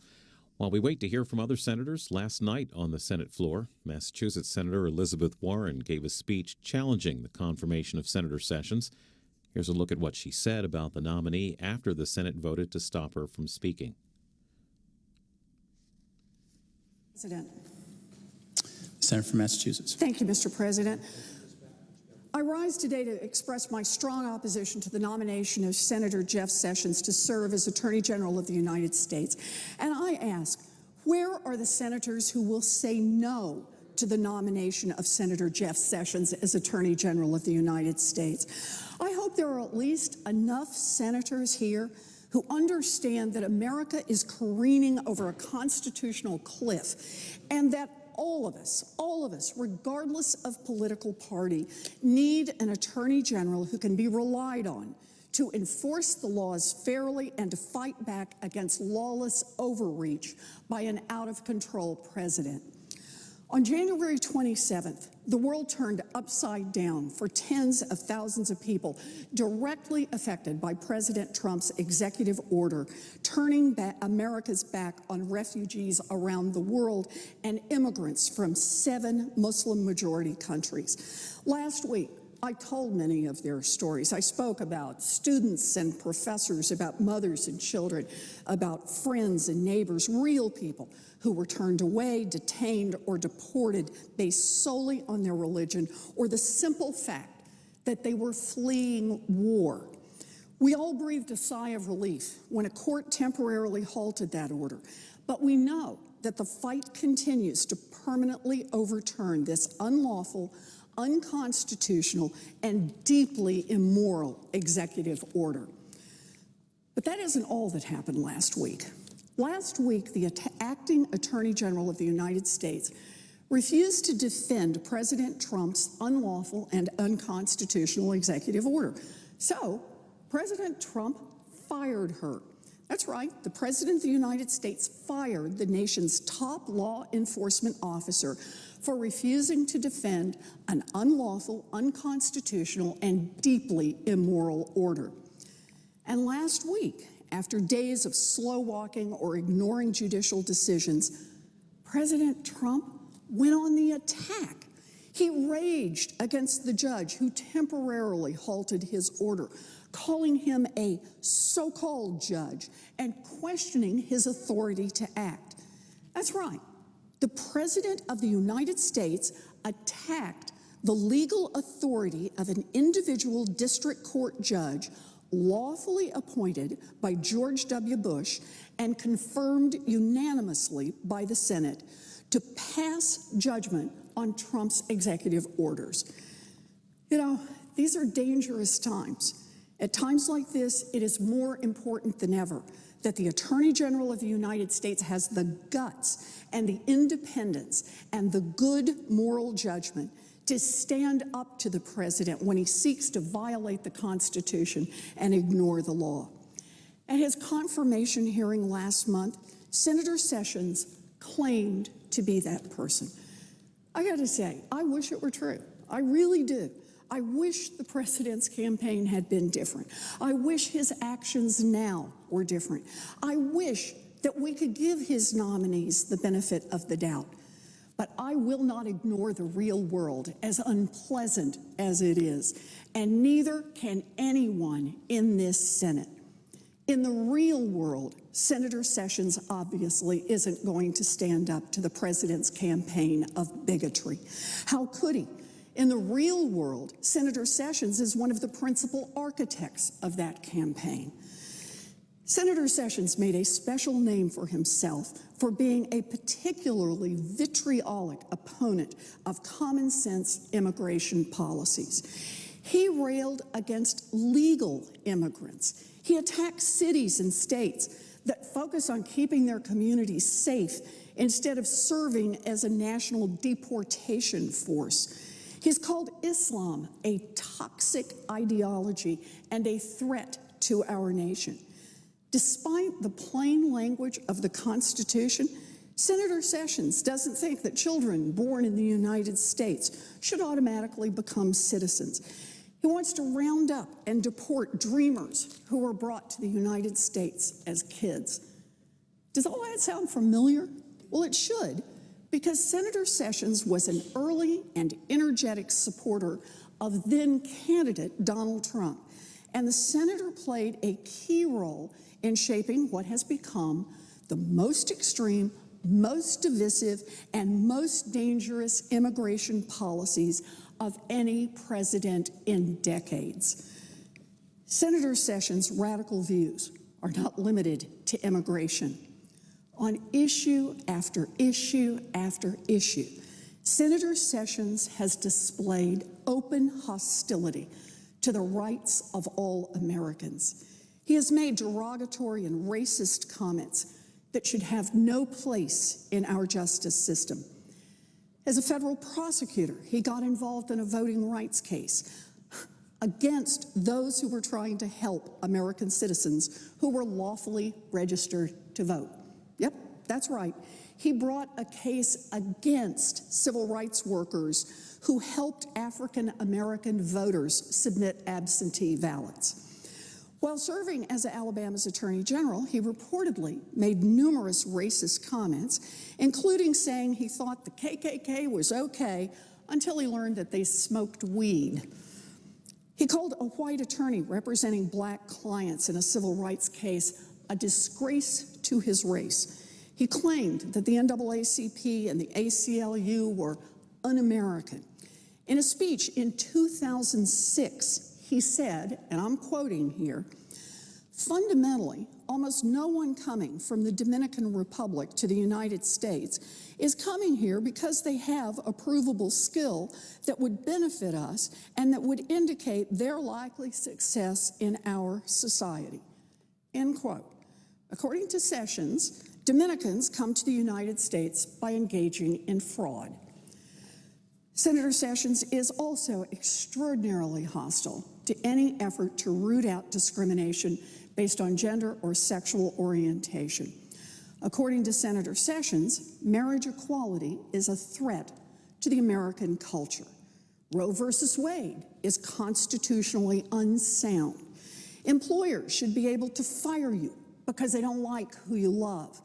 While we wait to hear from other senators, last night on the Senate floor, Massachusetts Senator Elizabeth Warren gave a speech challenging the confirmation of Senator Sessions. Here's a look at what she said about the nominee after the Senate voted to stop her from speaking. President. Senator from Massachusetts. Thank you, Mr. President. I rise today to express my strong opposition to the nomination of Senator Jeff Sessions to serve as Attorney General of the United States. And I ask, where are the senators who will say no to the nomination of Senator Jeff Sessions as Attorney General of the United States? I hope there are at least enough senators here who understand that America is careening over a constitutional cliff and that all of us, regardless of political party, need an Attorney General who can be relied on to enforce the laws fairly and to fight back against lawless overreach by an out-of-control president. On January 27th, the world turned upside down for tens of thousands of people directly affected by President Trump's executive order, turning America's back on refugees around the world and immigrants from 7 Muslim-majority countries. Last week, I told many of their stories. I spoke about students and professors, about mothers and children, about friends and neighbors, real people who were turned away, detained, or deported based solely on their religion or the simple fact that they were fleeing war. We all breathed a sigh of relief when a court temporarily halted that order, but we know that the fight continues to permanently overturn this unlawful, unconstitutional, and deeply immoral executive order. But that isn't all that happened last week. Last week, the acting Attorney General of the United States refused to defend President Trump's unlawful and unconstitutional executive order. So, President Trump fired her. That's right, the President of the United States fired the nation's top law enforcement officer for refusing to defend an unlawful, unconstitutional, and deeply immoral order. And last week, after days of slow walking or ignoring judicial decisions, President Trump went on the attack. He raged against the judge who temporarily halted his order, calling him a so-called judge and questioning his authority to act. That's right. The President of the United States attacked the legal authority of an individual district court judge lawfully appointed by George W. Bush and confirmed unanimously by the Senate to pass judgment on Trump's executive orders. You know, these are dangerous times. At times like this, it is more important than ever that the Attorney General of the United States has the guts and the independence and the good moral judgment to stand up to the president when he seeks to violate the Constitution and ignore the law. At his confirmation hearing last month, Senator Sessions claimed to be that person. I got to say, I wish it were true. I really do. I wish the president's campaign had been different. I wish his actions now were different. I wish that we could give his nominees the benefit of the doubt. But I will not ignore the real world, as unpleasant as it is, and neither can anyone in this Senate. In the real world, Senator Sessions obviously isn't going to stand up to the president's campaign of bigotry. How could he? In the real world, Senator Sessions is one of the principal architects of that campaign. Senator Sessions made a special name for himself for being a particularly vitriolic opponent of common sense immigration policies. He railed against legal immigrants. He attacked cities and states that focus on keeping their communities safe instead of serving as a national deportation force. He's called Islam a toxic ideology and a threat to our nation. Despite the plain language of the Constitution, Senator Sessions doesn't think that children born in the United States should automatically become citizens. He wants to round up and deport dreamers who were brought to the United States as kids. Does all that sound familiar? Well, it should, because Senator Sessions was an early and energetic supporter of then-candidate Donald Trump, and the senator played a key role in shaping what has become the most extreme, most divisive, and most dangerous immigration policies of any president in decades. Senator Sessions' radical views are not limited to immigration. On issue after issue after issue, Senator Sessions has displayed open hostility to the rights of all Americans. He has made derogatory and racist comments that should have no place in our justice system. As a federal prosecutor, he got involved in a voting rights case against those who were trying to help American citizens who were lawfully registered to vote. Yep, that's right. He brought a case against civil rights workers who helped African American voters submit absentee ballots. While serving as Alabama's Attorney General, he reportedly made numerous racist comments, including saying he thought the KKK was okay until he learned that they smoked weed. He called a white attorney representing black clients in a civil rights case a disgrace to his race. He claimed that the NAACP and the ACLU were un-American. In a speech in 2006, he said, and I'm quoting here, "Fundamentally, almost no one coming from the Dominican Republic to the United States is coming here because they have a provable skill that would benefit us and that would indicate their likely success in our society." End quote. According to Sessions, Dominicans come to the United States by engaging in fraud. Senator Sessions is also extraordinarily hostile to any effort to root out discrimination based on gender or sexual orientation. According to Senator Sessions, marriage equality is a threat to the American culture. Roe versus Wade is constitutionally unsound. Employers should be able to fire you because they don't like who you love.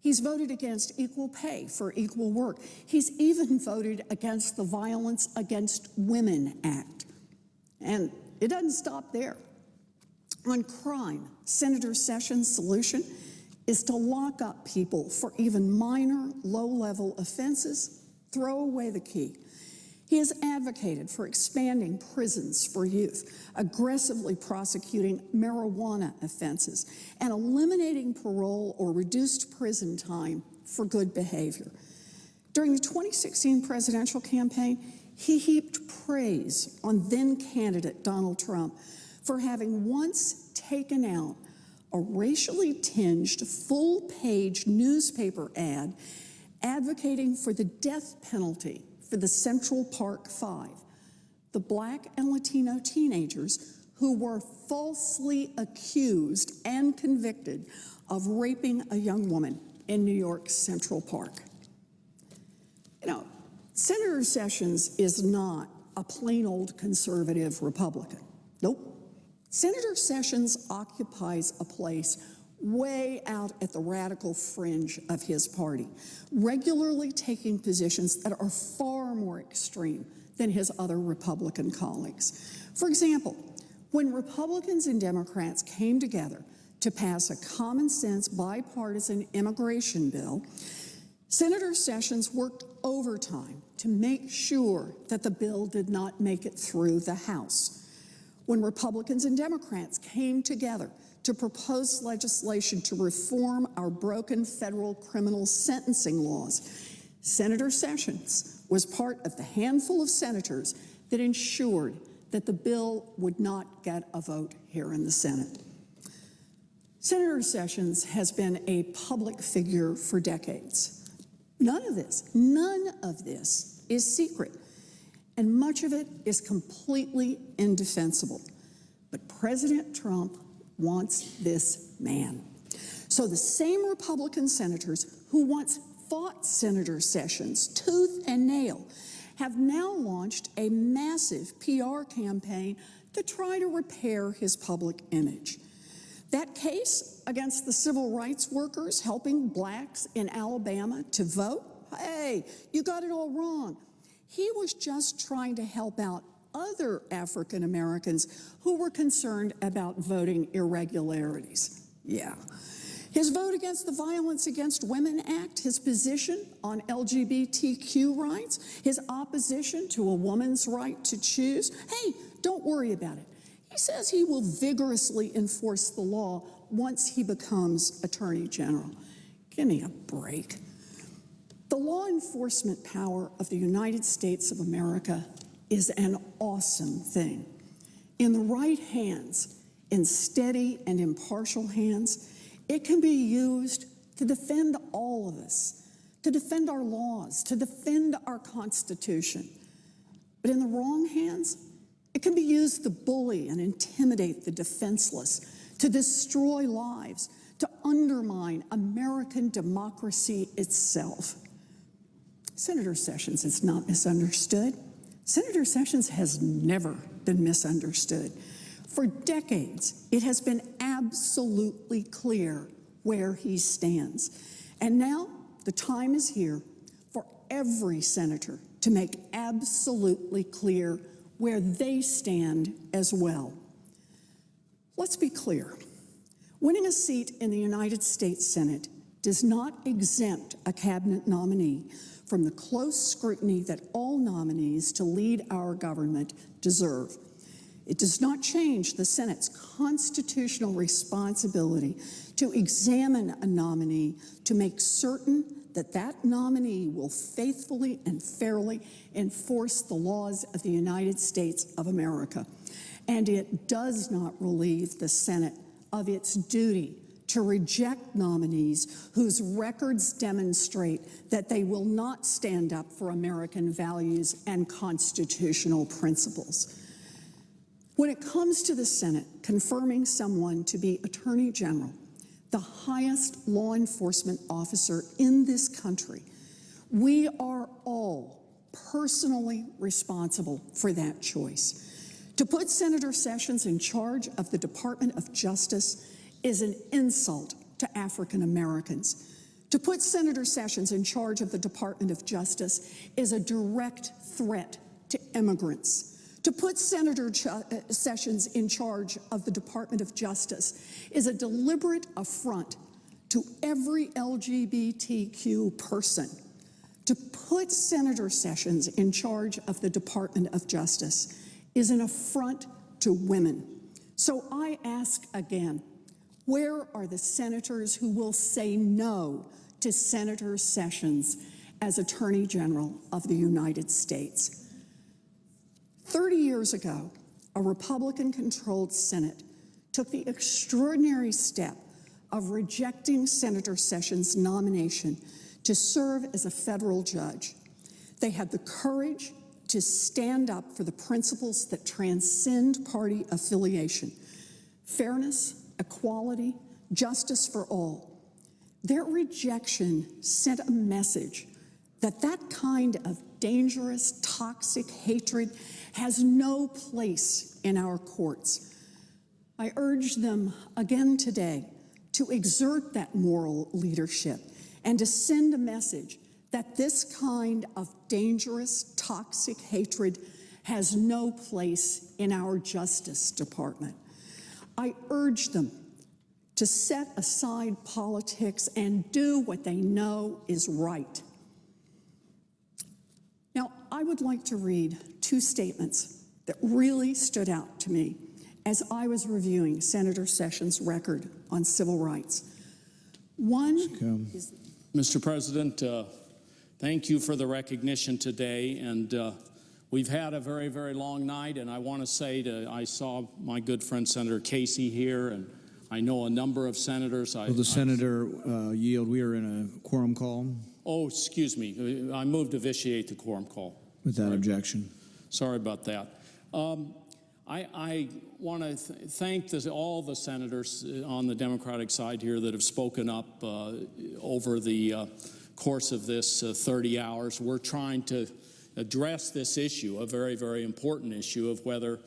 He's voted against equal pay for equal work. He's even voted against the Violence Against Women Act. And it doesn't stop there. On crime, Senator Sessions' solution is to lock up people for even minor, low-level offenses, throw away the key. He has advocated for expanding prisons for youth, aggressively prosecuting marijuana offenses, and eliminating parole or reduced prison time for good behavior. During the 2016 presidential campaign, he heaped praise on then-candidate Donald Trump for having once taken out a racially tinged full-page newspaper ad advocating for the death penalty for the Central Park Five, the Black and Latino teenagers who were falsely accused and convicted of raping a young woman in New York's Central Park. You know, Senator Sessions is not a plain old conservative Republican. Nope. Senator Sessions occupies a place way out at the radical fringe of his party, regularly taking positions that are far more extreme than his other Republican colleagues. For example, when Republicans and Democrats came together to pass a common-sense bipartisan immigration bill, Senator Sessions worked overtime to make sure that the bill did not make it through the House. When Republicans and Democrats came together to propose legislation to reform our broken federal criminal sentencing laws, Senator Sessions was part of the handful of senators that ensured that the bill would not get a vote here in the Senate. Senator Sessions has been a public figure for decades. None of this is secret, and much of it is completely indefensible. But President Trump wants this man. So the same Republican senators who once fought Senator Sessions tooth and nail have now launched a massive PR campaign to try to repair his public image. That case against the civil rights workers helping blacks in Alabama to vote, hey, you got it all wrong. He was just trying to help out other African Americans who were concerned about voting irregularities. Yeah. His vote against the Violence Against Women Act, his position on LGBTQ rights, his opposition to a woman's right to choose, hey, don't worry about it. He says he will vigorously enforce the law once he becomes Attorney General. Give me a break. The law enforcement power of the United States of America is an awesome thing. In the right hands, in steady and impartial hands, it can be used to defend all of us, to defend our laws, to defend our Constitution. But in the wrong hands, it can be used to bully and intimidate the defenseless, to destroy lives, to undermine American democracy itself. Senator Sessions is not misunderstood. Senator Sessions has never been misunderstood. For decades, it has been absolutely clear where he stands. And now the time is here for every senator to make absolutely clear where they stand as well. Let's be clear. Winning a seat in the United States Senate does not exempt a cabinet nominee from the close scrutiny that all nominees to lead our government deserve. It does not change the Senate's constitutional responsibility to examine a nominee to make certain that that nominee will faithfully and fairly enforce the laws of the United States of America. And it does not relieve the Senate of its duty to reject nominees whose records demonstrate that they will not stand up for American values and constitutional principles. When it comes to the Senate confirming someone to be Attorney General, the highest law enforcement officer in this country, we are all personally responsible for that choice. To put Senator Sessions in charge of the Department of Justice is an insult to African Americans. To put Senator Sessions in charge of the Department of Justice is a direct threat to immigrants. To put Senator Sessions in charge of the Department of Justice is a deliberate affront to every LGBTQ person. To put Senator Sessions in charge of the Department of Justice is an affront to women. So I ask again, where are the senators who will say no to Senator Sessions as Attorney General of the United States? 30 years ago, a Republican-controlled Senate took the extraordinary step of rejecting Senator Sessions' nomination to serve as a federal judge. They had the courage to stand up for the principles that transcend party affiliation: fairness, equality, justice for all. Their rejection sent a message that that kind of dangerous, toxic hatred has no place in our courts. I urge them again today to exert that moral leadership and to send a message that this kind of dangerous, toxic hatred has no place in our Justice Department. I urge them to set aside politics and do what they know is right. Now, I would like to read two statements that really stood out to me as I was reviewing Senator Sessions' record on civil rights. One is... Mr. President, thank you for the recognition today, and we've had a very, very long night, and I want to say I saw my good friend Senator Casey here, and I know a number of senators. Will the senator yield? We are in a quorum call. Oh, excuse me. I move to vitiate the quorum call. Without objection. Sorry about that. I want to thank all the senators on the Democratic side here that have spoken up over the course of this 30 hours. We're trying to address this issue, a very, very important issue of whether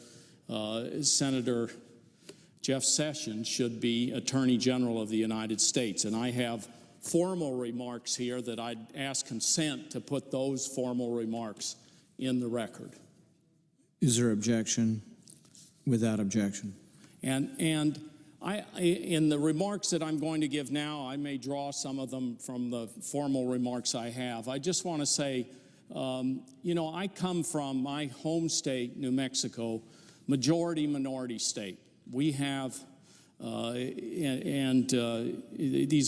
Senator Jeff Sessions should be Attorney General of the United States. And I have formal remarks here that I'd ask consent to put those formal remarks in the record. Is there objection? Without objection. And in the remarks that I'm going to give now, I may draw some of them from the formal remarks I have. I just want to say, you know, I come from my home state, New Mexico, majority-minority state. We have, these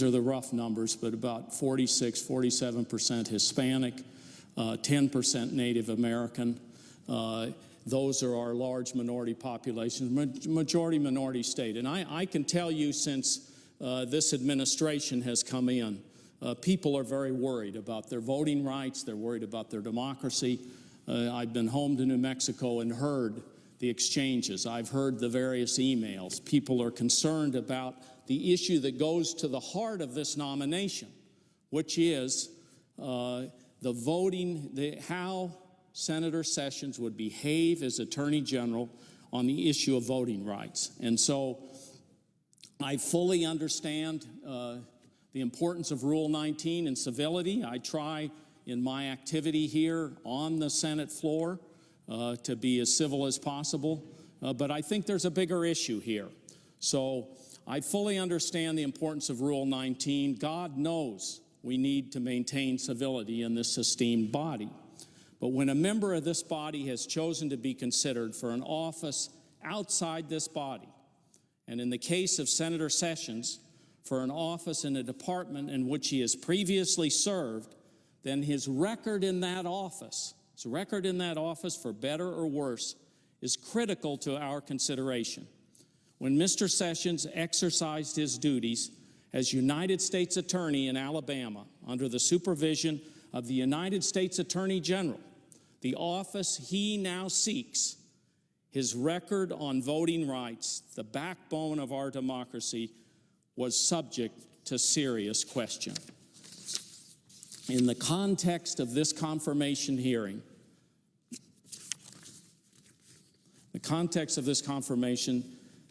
are the rough numbers, but about 47% Hispanic, 10% Native American. Those are our large minority populations, majority-minority state. And I can tell you since this administration has come in, people are very worried about their voting rights. They're worried about their democracy. I've been home to New Mexico and heard the exchanges. I've heard the various emails. People are concerned about the issue that goes to the heart of this nomination, which is the voting, how Senator Sessions would behave as Attorney General on the issue of voting rights. And so I fully understand the importance of Rule 19 and civility. I try in my activity here on the Senate floor to be as civil as possible, but I think there's a bigger issue here. So I fully understand the importance of Rule 19. God knows we need to maintain civility in this esteemed body. But when a member of this body has chosen to be considered for an office outside this body, and in the case of Senator Sessions, for an office in a department in which he has previously served, then his record in that office, for better or worse, is critical to our consideration. When Mr. Sessions exercised his duties as United States Attorney in Alabama under the supervision of the United States Attorney General, the office he now seeks, his record on voting rights, the backbone of our democracy, was subject to serious question. In the context of this confirmation hearing,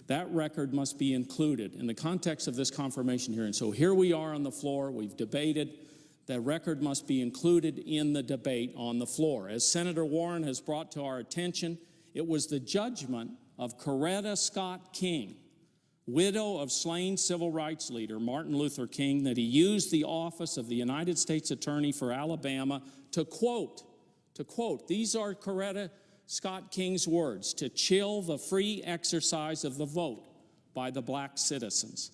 that record must be included in the context of this confirmation hearing. So here we are on the floor, we've debated, that record must be included in the debate on the floor. As Senator Warren has brought to our attention, it was the judgment of Coretta Scott King, widow of slain civil rights leader Martin Luther King, that he used the office of the United States Attorney for Alabama to quote, these are Coretta Scott King's words, to chill the free exercise of the vote by the black citizens.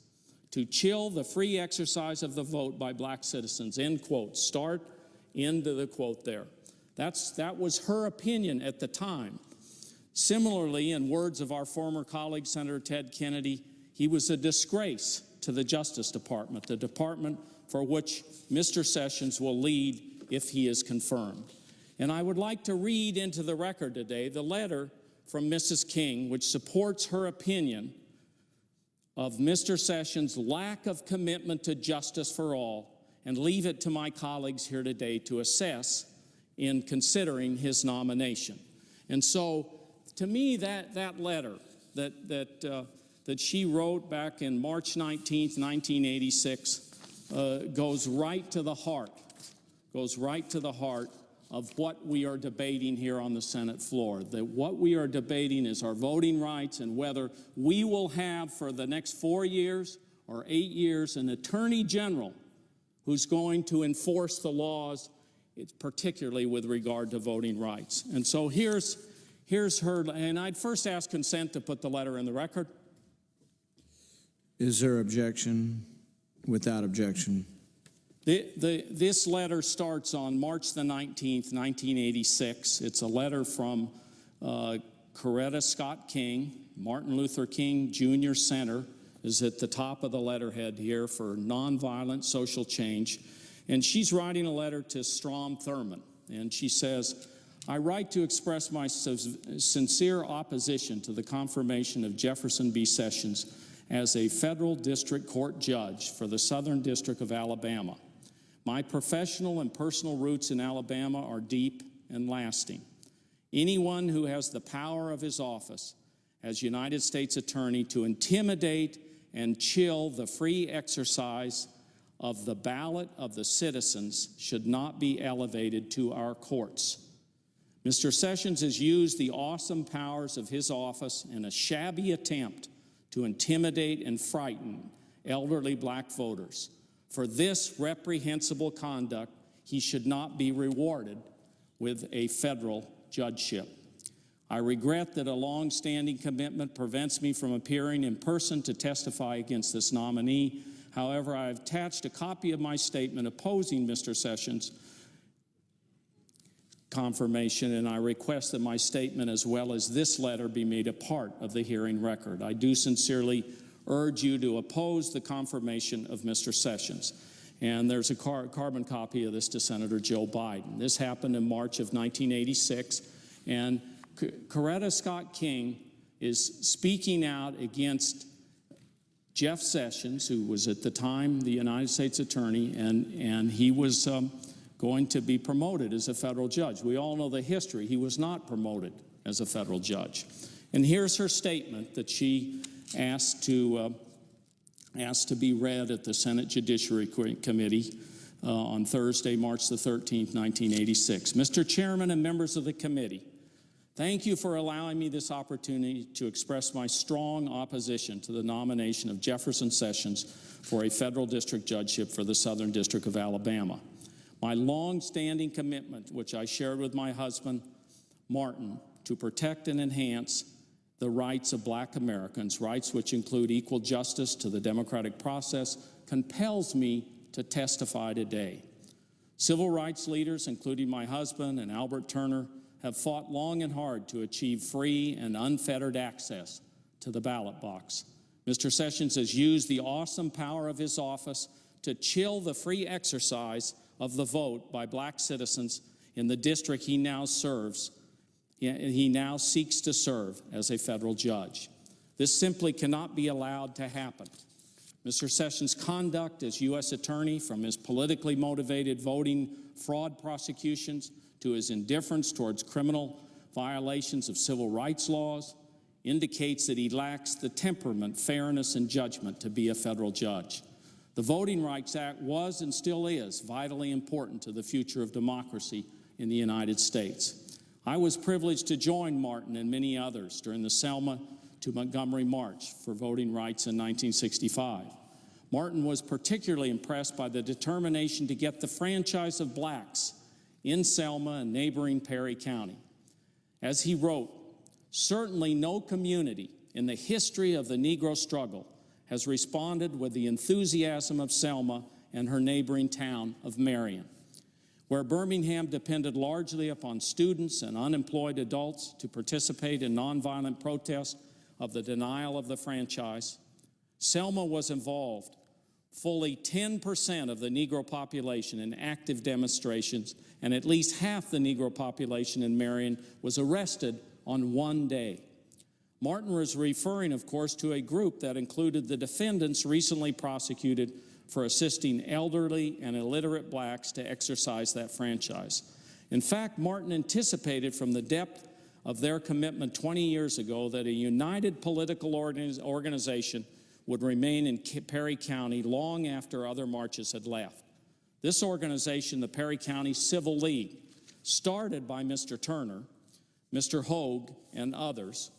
To chill the free exercise of the vote by black citizens, end quote. Start into the quote there. That was her opinion at the time. Similarly, in words of our former colleague, Senator Ted Kennedy, he was a disgrace to the Justice Department, the department for which Mr. Sessions will lead if he is confirmed. And I would like to read into the record today the letter from Mrs. King, which supports her opinion of Mr. Sessions' lack of commitment to justice for all, and leave it to my colleagues here today to assess in considering his nomination. And so, to me, that letter that she wrote back in March 19th, 1986, goes right to the heart of what we are debating here on the Senate floor. That what we are debating is our voting rights and whether we will have for the next 4 years or 8 years an Attorney General who's going to enforce the laws, particularly with regard to voting rights. And so here's her, and I'd first ask consent to put the letter in the record. Is there objection? Without objection. This letter starts on March the 19th, 1986. It's a letter from Coretta Scott King. Martin Luther King Jr. Center is at the top of the letterhead here for nonviolent social change. And she's writing a letter to Strom Thurmond. And she says, I write to express my sincere opposition to the confirmation of Jefferson B. Sessions as a federal district court judge for the Southern District of Alabama. My professional and personal roots in Alabama are deep and lasting. Anyone who has the power of his office as United States Attorney to intimidate and chill the free exercise of the ballot of the citizens should not be elevated to our courts. Mr. Sessions has used the awesome powers of his office in a shabby attempt to intimidate and frighten elderly black voters. For this reprehensible conduct, he should not be rewarded with a federal judgeship. I regret that a long-standing commitment prevents me from appearing in person to testify against this nominee. However, I have attached a copy of my statement opposing Mr. Sessions' confirmation, and I request that my statement as well as this letter be made a part of the hearing record. I do sincerely urge you to oppose the confirmation of Mr. Sessions. And there's a carbon copy of this to Senator Joe Biden. This happened in March of 1986, and Coretta Scott King is speaking out against Jeff Sessions, who was at the time the United States Attorney, and he was going to be promoted as a federal judge. We all know the history. He was not promoted as a federal judge. And here's her statement that she asked to be read at the Senate Judiciary Committee on Thursday, March the 13th, 1986. Mr. Chairman and members of the committee, thank you for allowing me this opportunity to express my strong opposition to the nomination of Jefferson Sessions for a federal district judgeship for the Southern District of Alabama. My long-standing commitment, which I shared with my husband, Martin, to protect and enhance the rights of black Americans, rights which include equal justice to the democratic process, compels me to testify today. Civil rights leaders, including my husband and Albert Turner, have fought long and hard to achieve free and unfettered access to the ballot box. Mr. Sessions has used the awesome power of his office to chill the free exercise of the vote by black citizens in the district he now serves. He now seeks to serve as a federal judge. This simply cannot be allowed to happen. Mr. Sessions' conduct as U.S. Attorney, from his politically motivated voting fraud prosecutions to his indifference towards criminal violations of civil rights laws, indicates that he lacks the temperament, fairness, and judgment to be a federal judge. The Voting Rights Act was and still is vitally important to the future of democracy in the United States. I was privileged to join Martin and many others during the Selma to Montgomery March for voting rights in 1965. Martin was particularly impressed by the determination to get the franchise of blacks in Selma and neighboring Perry County. As he wrote, certainly no community in the history of the Negro struggle has responded with the enthusiasm of Selma and her neighboring town of Marion, where Birmingham depended largely upon students and unemployed adults to participate in nonviolent protest of the denial of the franchise. Selma was involved fully 10% of the Negro population in active demonstrations, and at least half the Negro population in Marion was arrested on one day. Martin was referring, of course, to a group that included the defendants recently prosecuted for assisting elderly and illiterate blacks to exercise that franchise. In fact, Martin anticipated from the depth of their commitment 20 years ago that a united political organization would remain in Perry County long after other marches had left. This organization, the Perry County Civil League, started by Mr. Turner, Mr. Hogue, and others,